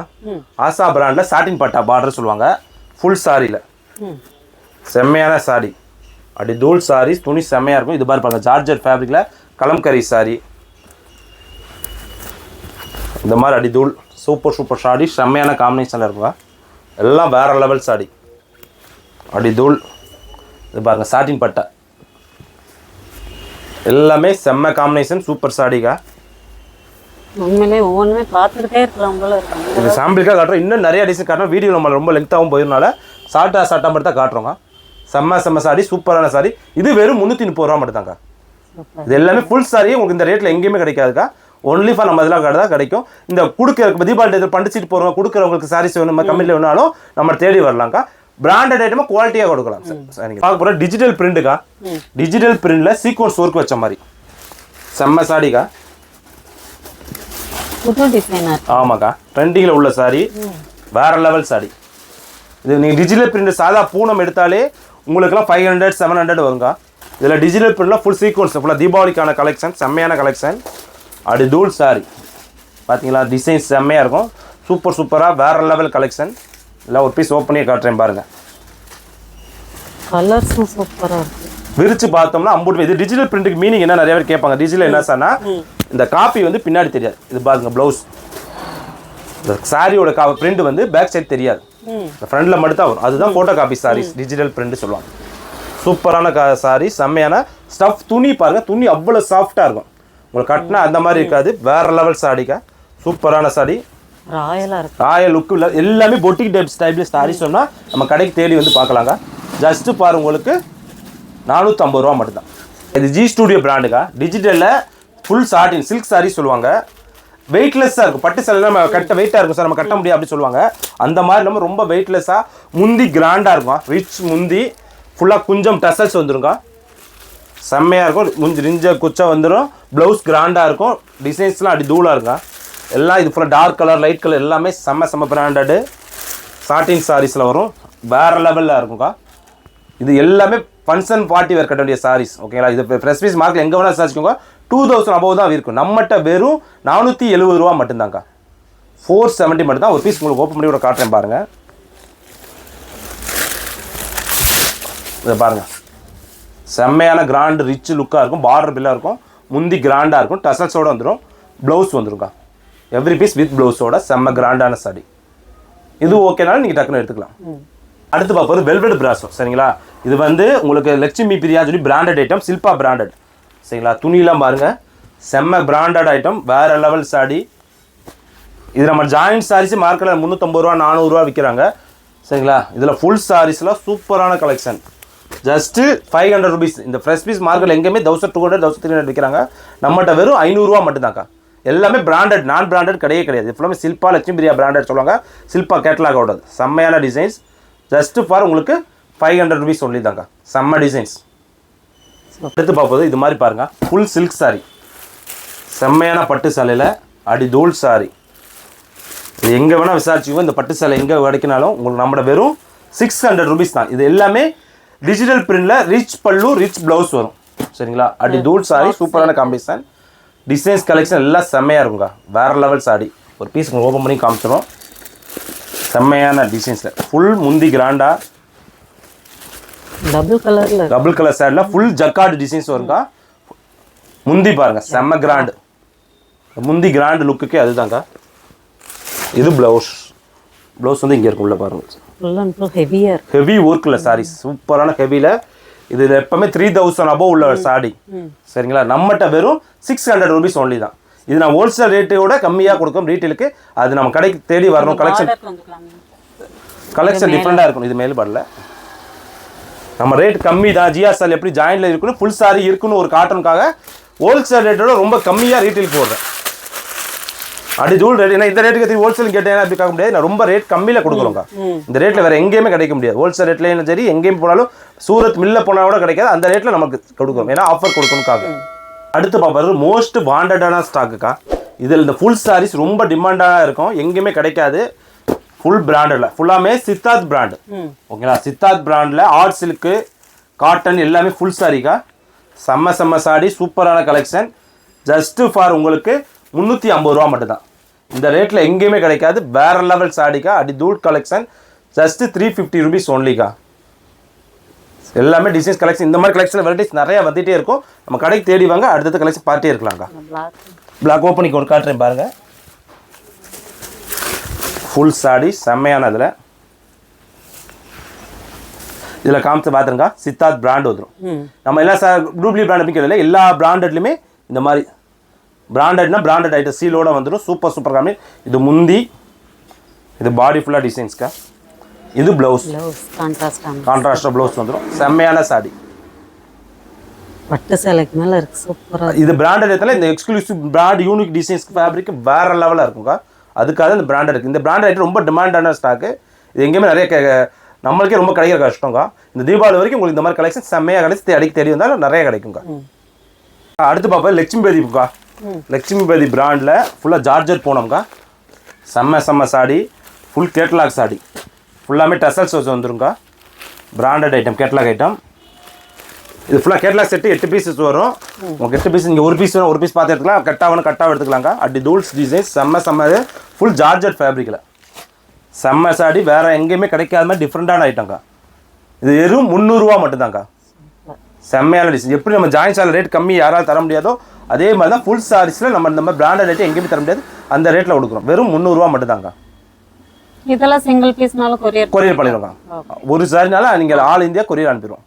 ஆசா பிராண்டில் சாட்டின் பட்டா பார்டர் சொல்லுவாங்க. ஃபுல் சாரியில் செம்மையான சாரி, அடி தூள் சாரி. துணி செம்மையாக இருக்கும். இது மாதிரி பாருங்கள், ஜார்ஜெட் ஃபேப்ரிக்கில் கலம்கரி சாரி. இந்த மாதிரி அடி தூள் சூப்பர் சாரி, செம்மையான காம்பினேஷனில் இருக்குங்க. எல்லாம் வேறு லெவல் சாரி, அடி தூள். இது பாருங்கள், சாட்டின் பட்டா எல்லாமே செம்ம காம்பினேஷன், சூப்பர் சாரிக்கா. உண்மையிலே ஒவ்வொன்றுமே பார்த்துக்கிட்டே இருக்கலாம் போல இருக்காங்க. இது சாம்பிளுக்காக காட்டுறோம். இன்னும் நிறைய டிசைன் காட்டுறோம். வீடியோ நம்ம ரொம்ப லென்த்தாகவும் போயிருந்தால ஷார்ட்டாக மட்டும் தான் காட்டுறோங்க. செம்ம சாரி, சூப்பரான சாரி. இது வெறும் 330 ரூபா மட்டும் தாங்க. இது எல்லாமே ஃபுல் சாரியே உங்களுக்கு இந்த ரேட்டில் எங்கேயுமே கிடைக்காதுக்கா. ஒன்லி ஃபார் நம்ம இதெல்லாம் கடை தான் கிடைக்கும். இந்த கொடுக்குற தீபாவளி பண்டிச்சிட்டு போகிறவங்க கொடுக்குறவங்களுக்கு சாரீஸ் வேணும், நம்ம கம்மியில் வேணாலும் நம்ம தேடி வரலாம்க்கா. பிராண்டட் ஐட்டமாக குவாலிட்டியாக கொடுக்கலாம். சரிங்க. பார்க்க போகிற டிஜிட்டல் பிரிண்ட்டுக்கா. டிஜிட்டல் பிரிண்டில் சீக்வன்ஸ் ஒர்க் வச்ச மாதிரி செம்ம சாரிக்கா. புது டிசைனர். ஆமாக்கா, ட்ரெண்டிங்கில் உள்ள சாரி, வேற லெவல் சாரி. இது நீங்கள் டிஜிட்டல் பிரிண்ட் சாதா பூனம் எடுத்தாலே உங்களுக்குலாம் 500 700 வருங்க. இதில் டிஜிட்டல் பிரிண்ட்லாம் ஃபுல் சீக்வன்ஸ், ஃபுல்லாக தீபாவளிக்கான கலெக்ஷன், செம்மையான கலெக்ஷன். அப்படி தூள் சாரி பார்த்தீங்களா, டிசைன்ஸ் செம்மையாக இருக்கும். சூப்பராக வேற லெவல் கலெக்ஷன். இல்லை ஒரு பீஸ் ஓப்பன் பண்ணி காட்டுறேன் பாருங்கள். கலர்ஸும் சூப்பராக இருக்குது. விரிச்சு பார்த்தோம்னா அம்பூட். இது டிஜிட்டல் பிரிண்ட்டுக்கு மீனிங் என்ன நிறைய பேர் கேட்பாங்க. டிஜிட்டல் என்ன சார்னா இந்த காப்பி வந்து பின்னாடி தெரியாது. இது பாருங்க ப்ளவுஸ், இந்த சாரியோட பிரிண்ட் வந்து பேக் சைடு தெரியாது, ஃப்ரண்ட்ல மட்டும் தான் வரும். அதுதான் photo copy saris, digital print சொல்லுவாங்க. சூப்பரான சாரி, செம்மையான ஸ்டஃப். துணி பாருங்க, துணி அவ்வளோ சாஃப்டாக இருக்கும். உங்களுக்கு கட்டினா அந்த மாதிரி இருக்காது. வேற லெவல் சாரிக்கா, சூப்பரான சாரி. ராயலாக இருக்கு, ராயல் லுக் இல்லை. எல்லாமே பொட்டிக் டைப்ல சாரி சொன்னால் நம்ம கடைக்கு தேடி வந்து பார்க்கலாங்க. ஜஸ்ட்டு பாருங்க, உங்களுக்கு 450 ரூபா மட்டும்தான். இது ஜி ஸ்டுடியோ பிராண்டுக்கா. டிஜிட்டலில் ஃபுல் சாட்டின் சில்க் சாரி சொல்லுவாங்க. வெயிட்லெஸ்ஸாக இருக்கும். பட்டு சேலை நம்ம கட்ட வெயிட்டாக இருக்கும் சார், நம்ம கட்ட முடியாது அப்படின்னு சொல்லுவாங்க. அந்த மாதிரி நம்ம ரொம்ப வெயிட்லெஸ்ஸாக, முந்தி கிராண்டாக இருக்கும். ரிச் முந்தி, ஃபுல்லாக குஞ்சம் டசல்ஸ் வந்துருங்க. செம்மையாக இருக்கும். ரிஞ்ச குச்சா வந்துடும். ப்ளவுஸ் கிராண்டாக இருக்கும். டிசைன்ஸ்லாம் அப்படி தூளாக இருக்கும். எல்லாம் இது ஃபுல்லாக டார்க் கலர், லைட் கலர் எல்லாமே செம்ம பிராண்டடு சாட்டின் சாரீஸில் வரும். வேறு லெவலில் இருக்கும்க்கா. இது எல்லாமே ஃபங்க்ஷன் பார்ட்டி வேர் கட்ட வேண்டிய சாரீஸ். ஓகேங்களா. இது ஃப்ரெஷ் பீஸ் மார்க்கில் எங்கே வேணால் சாரிச்சுக்கோங்க. 2000 அபோவ் தான் இருக்கும். நம்மகிட்ட வெறும் 470 ரூபா மட்டும்தாங்க்கா. 470 மட்டும் தான். ஒரு பீஸ் உங்களுக்கு ஓப்பன் பண்ணி கூட காட்டுறேன் பாருங்கள். இதை பாருங்கள், செம்மையான கிராண்டு ரிச் லுக்காக இருக்கும். பார்டர் பில்லாக இருக்கும். முந்தி கிராண்டாக இருக்கும். டசல்ஸோடு வந்துடும். ப்ளவுஸ் வந்துருக்கா. எவ்ரி பீஸ் வித் ப்ளவுஸோட செம்ம கிராண்டான சாரி. இது ஓகேனாலும் நீங்கள் டக்குன்னு எடுத்துக்கலாம். அடுத்து பார்ப்பது வெல்வெட் பிராசோ. சரிங்களா. இது வந்து உங்களுக்கு லட்சுமி பிரியா சொல்லி பிராண்டட் ஐட்டம், சில்பா பிராண்டட். சரிங்களா. துணியெலாம் பாருங்கள், செம்ம பிராண்டட் ஐட்டம், வேறு லெவல் சாரி. இது நம்ம ஜாயிண்ட் சாரீஸ் மார்க்கெட்டில் 350 ரூபா 400 ரூபா விற்கிறாங்க. சரிங்களா. இதில் ஃபுல் சாரீஸ்லாம் சூப்பரான கலெக்ஷன். Just 500 rupees. இந்த ஃப்ரெஷ் பீஸ் மார்க்கெட்டில் எங்கேயுமே 1200 1300 விற்கிறாங்க. நம்மகிட்ட வெறும் 500 ரூபா மட்டும்தாக்கா. எல்லாமே பிராண்டட், நான் பிராண்டட் கிடையாது. ஃபுல்லாமே சில்பா லட்சுமி பிரியா பிராண்டட் சொல்லுவாங்க. சில்பா கேட்டலாக் ஓடது. செம்மையான டிசைன்ஸ். ஜஸ்ட்டு ஃபார் உங்களுக்கு 500 ருபீஸ் சொல்லி தாங்க. செம்ம டிசைன்ஸ். எடுத்து பார்ப்போது இது மாதிரி பாருங்கள். ஃபுல் சில்க் சாரி, செம்மையான பட்டு சேலையில் அடி தூள் சாரி. இது எங்கே வேணால் விசாரிச்சுக்கோங்க. இந்த பட்டு சேலை எங்கே கிடைக்கினாலும் உங்களுக்கு நம்மளோட வெறும் 600 ருபீஸ் தான். இது எல்லாமே டிஜிட்டல் பிரிண்டில் ரிச் பல்லு, ரிச் ப்ளவுஸ் வரும். சரிங்களா. அடி தூள் சாரி, சூப்பரான காம்பினேஷன். டிசைன்ஸ் கலெக்ஷன் எல்லாம் செம்மையாக இருக்குங்க. வேறு லெவல் சாரி. ஒரு பீஸ் உங்களுக்கு ஓப்பன் பண்ணி காமிச்சிடும். செம்மையான டிசைன்ஸில் ஃபுல் முந்தி கிராண்டா, டபுள் கலர் சாரியில் ஃபுல் ஜக்கார்டு டிசைன்ஸ் வருங்க. முந்தி பாருங்க, செம்ம கிராண்டு. முந்தி கிராண்டு லுக்குக்கே அதுதாங்க. இது ப்ளவுஸ் வந்து இங்கே இருக்கும். உள்ள பாருங்க, ஹெவி ஒர்க்கில் சாரீஸ், சூப்பரான ஹெவியில். இது எப்பவுமே 3000 அபோவ் உள்ள சாரி. சரிங்களா. நம்மகிட்ட வெறும் 600 ருபீஸ் ஒன்லி தான். இது நான் ஹோல்சேல் ரேட்டோட கம்மியாக கொடுக்கும் ரீட்டெயிலுக்கு. அது நம்ம கடைக்கு தேடி வரணும். கலெக்ஷன் டிஃப்ரெண்டாக இருக்கும். இது மேல்பாடில் நம்ம ரேட் கம்மி தான். ஜிஆர்எஸ்எல் எப்படி ஜாயின்ல இருக்குன்னு ஃபுல் சாரி இருக்குன்னு ஒரு காட்டனுக்காக ஹோல்சேல் ரேட்டோட ரொம்ப கம்மியாக ரீட்டெயிலுக்கு போடுறேன். அடி தூள் ரேட். ஏன்னா இந்த ரேட்டுக்கு ஹோல்சேல் கேட்டேன் அப்படி கேட்க முடியாது. நான் ரொம்ப ரேட் கம்மியில் கொடுக்குறோங்க. இந்த ரேட்டில் வேறு எங்கேயுமே கிடைக்க முடியாது. ஹோல்சேல் ரேட்லேயும் சரி, எங்கேயும் போனாலும் சூரத் மில்ல போனால் கூட கிடைக்காது. அந்த ரேட்டில் நமக்கு கொடுக்குறோம். ஏன்னா ஆஃபர் கொடுக்கணுக்காக. அடுத்து பார்ப்பது மோஸ்ட் வாண்டடான ஸ்டாக்குக்கா. இதில் இந்த ஃபுல் சாரீஸ் ரொம்ப டிமாண்டாக இருக்கும். எங்கேயுமே கிடைக்காது. ஃபுல் பிராண்டில் ஃபுல்லாமே சித்தார்த் பிராண்டு. ஓகேங்களா. சித்தார்த் பிராண்டில் ஆர்ட் சில்க்கு, காட்டன் எல்லாமே ஃபுல் சாரிக்கா. செம்ம சாரி, சூப்பரான கலெக்ஷன். ஜஸ்ட்டு ஃபார் உங்களுக்கு 350 ரூபா மட்டும்தான். இந்த ரேட்டில் எங்கேயுமே கிடைக்காது. வேற லெவல் சாரிக்கா. அடி தூள் கலெக்ஷன். Just 350 rupees ஒன்லிக்கா. எல்லாமே டிசைன்ஸ் கலெக்ஷன். இந்த மாதிரி கலெக்ஷன் வெரைட்டிஸ் நிறையா வந்துகிட்டே இருக்கும். நம்ம கடைக்கு தேடி வாங்க. அடுத்த கலெக்ஷன் பார்ட்டே இருக்கலாம்க்கா. பிளாக் ஓப்பன் பண்ணி காட்டுறேன் பாருங்கள். ஃபுல் சாரி செம்மையான. இதில் காமிச்சு பார்த்துருங்க. சித்தார்த் பிராண்ட் வந்துடும். நம்ம எல்லா டூப்ளி பிராண்ட் அப்படிங்கிறதுல எல்லா பிராண்டட்லையுமே இந்த மாதிரி பிராண்டட்னா பிராண்டட் ஐட்டம் சீலோட வந்துடும். சூப்பர் காமி. இது முந்தி, இது பாடி ஃபுல்லாக டிசைன்ஸ்க்கா. இது ப்ளவுஸ், கான்ட்ராஸ்டாக ப்ளவுஸ் வந்துடும். செம்மையான சாரி. பட்டு சேலைக்கு மேலே இருக்கு. சூப்பராக. இது பிராண்டட் ஐட்டத்தில் இந்த exclusive brand unique designs fabric வேற லெவலாக இருக்குங்க. அதுக்காக இந்த பிராண்டட் இருக்குது. இந்த பிராண்டட் ஐட்டம் ரொம்ப டிமாண்டான ஸ்டாக்கு. இது எங்கேயுமே நிறைய நம்மளுக்கே ரொம்ப கிடைக்கிற கஷ்டங்க. இந்த தீபாவளி வரைக்கும் உங்களுக்கு இந்த மாதிரி கலெக்ஷன் செம்மையாக கிடைச்சி அடிக்க தேடி வந்தாலும் நிறைய கிடைக்குங்க. அடுத்து பார்ப்போம் லட்சுமி பிரதீப்க்கா. லட்சுமிபதி பிராண்டில் ஃபுல்லாக ஜார்ஜர் போனோம்க்கா. செம்ம சாடி, ஃபுல் கேட்லாக் சாடி, ஃபுல்லாமே டசல்ஸ் வந்துருங்கக்கா. Branded item, catalogue item. இது ஃபுல்லாக கேட்லாக் செட்டு 8 பீசஸ் வரும். உங்களுக்கு 8 பீஸ், நீங்கள் ஒரு பீஸ் வேணும், ஒரு பீஸ் பார்த்து எடுத்துக்கலாம். கட்டாக எடுத்துக்கலாம்க்கா. அப்படி டூல்ஸ் டிசைன்ஸ் செம்ம ஃபுல் ஜார்ஜட் ஃபேப்ரிக்கில் செம்ம சாடி. வேறு எங்கேயுமே கிடைக்காத மாதிரி டிஃப்ரெண்ட்டான ஐட்டம்க்கா. இது வெறும் 300 ரூபா மட்டும்தான்க்கா. செம்மையான டிசைன். எப்படி நம்ம ஜாயின் சாரி ரேட் கம்மி யாராலும் தர முடியாதோ அதே மாதிரி தான் ஃபுல் சாரீஸில் நம்ம இந்த மாதிரி பிராண்டட் ரேட்டு எங்கேயுமே தர முடியாது. அந்த ரேட்டில் கொடுக்குறோம். வெறும் 300 ரூபா மட்டும்தாங்க. இதெல்லாம் சிங்கிள் பீஸ்னாலும் கொரியர் பண்ணிடுவோம். ஒரு சாரினால நீங்கள் ஆல் இந்தியா கொரியர் அனுப்பிடுவோம்.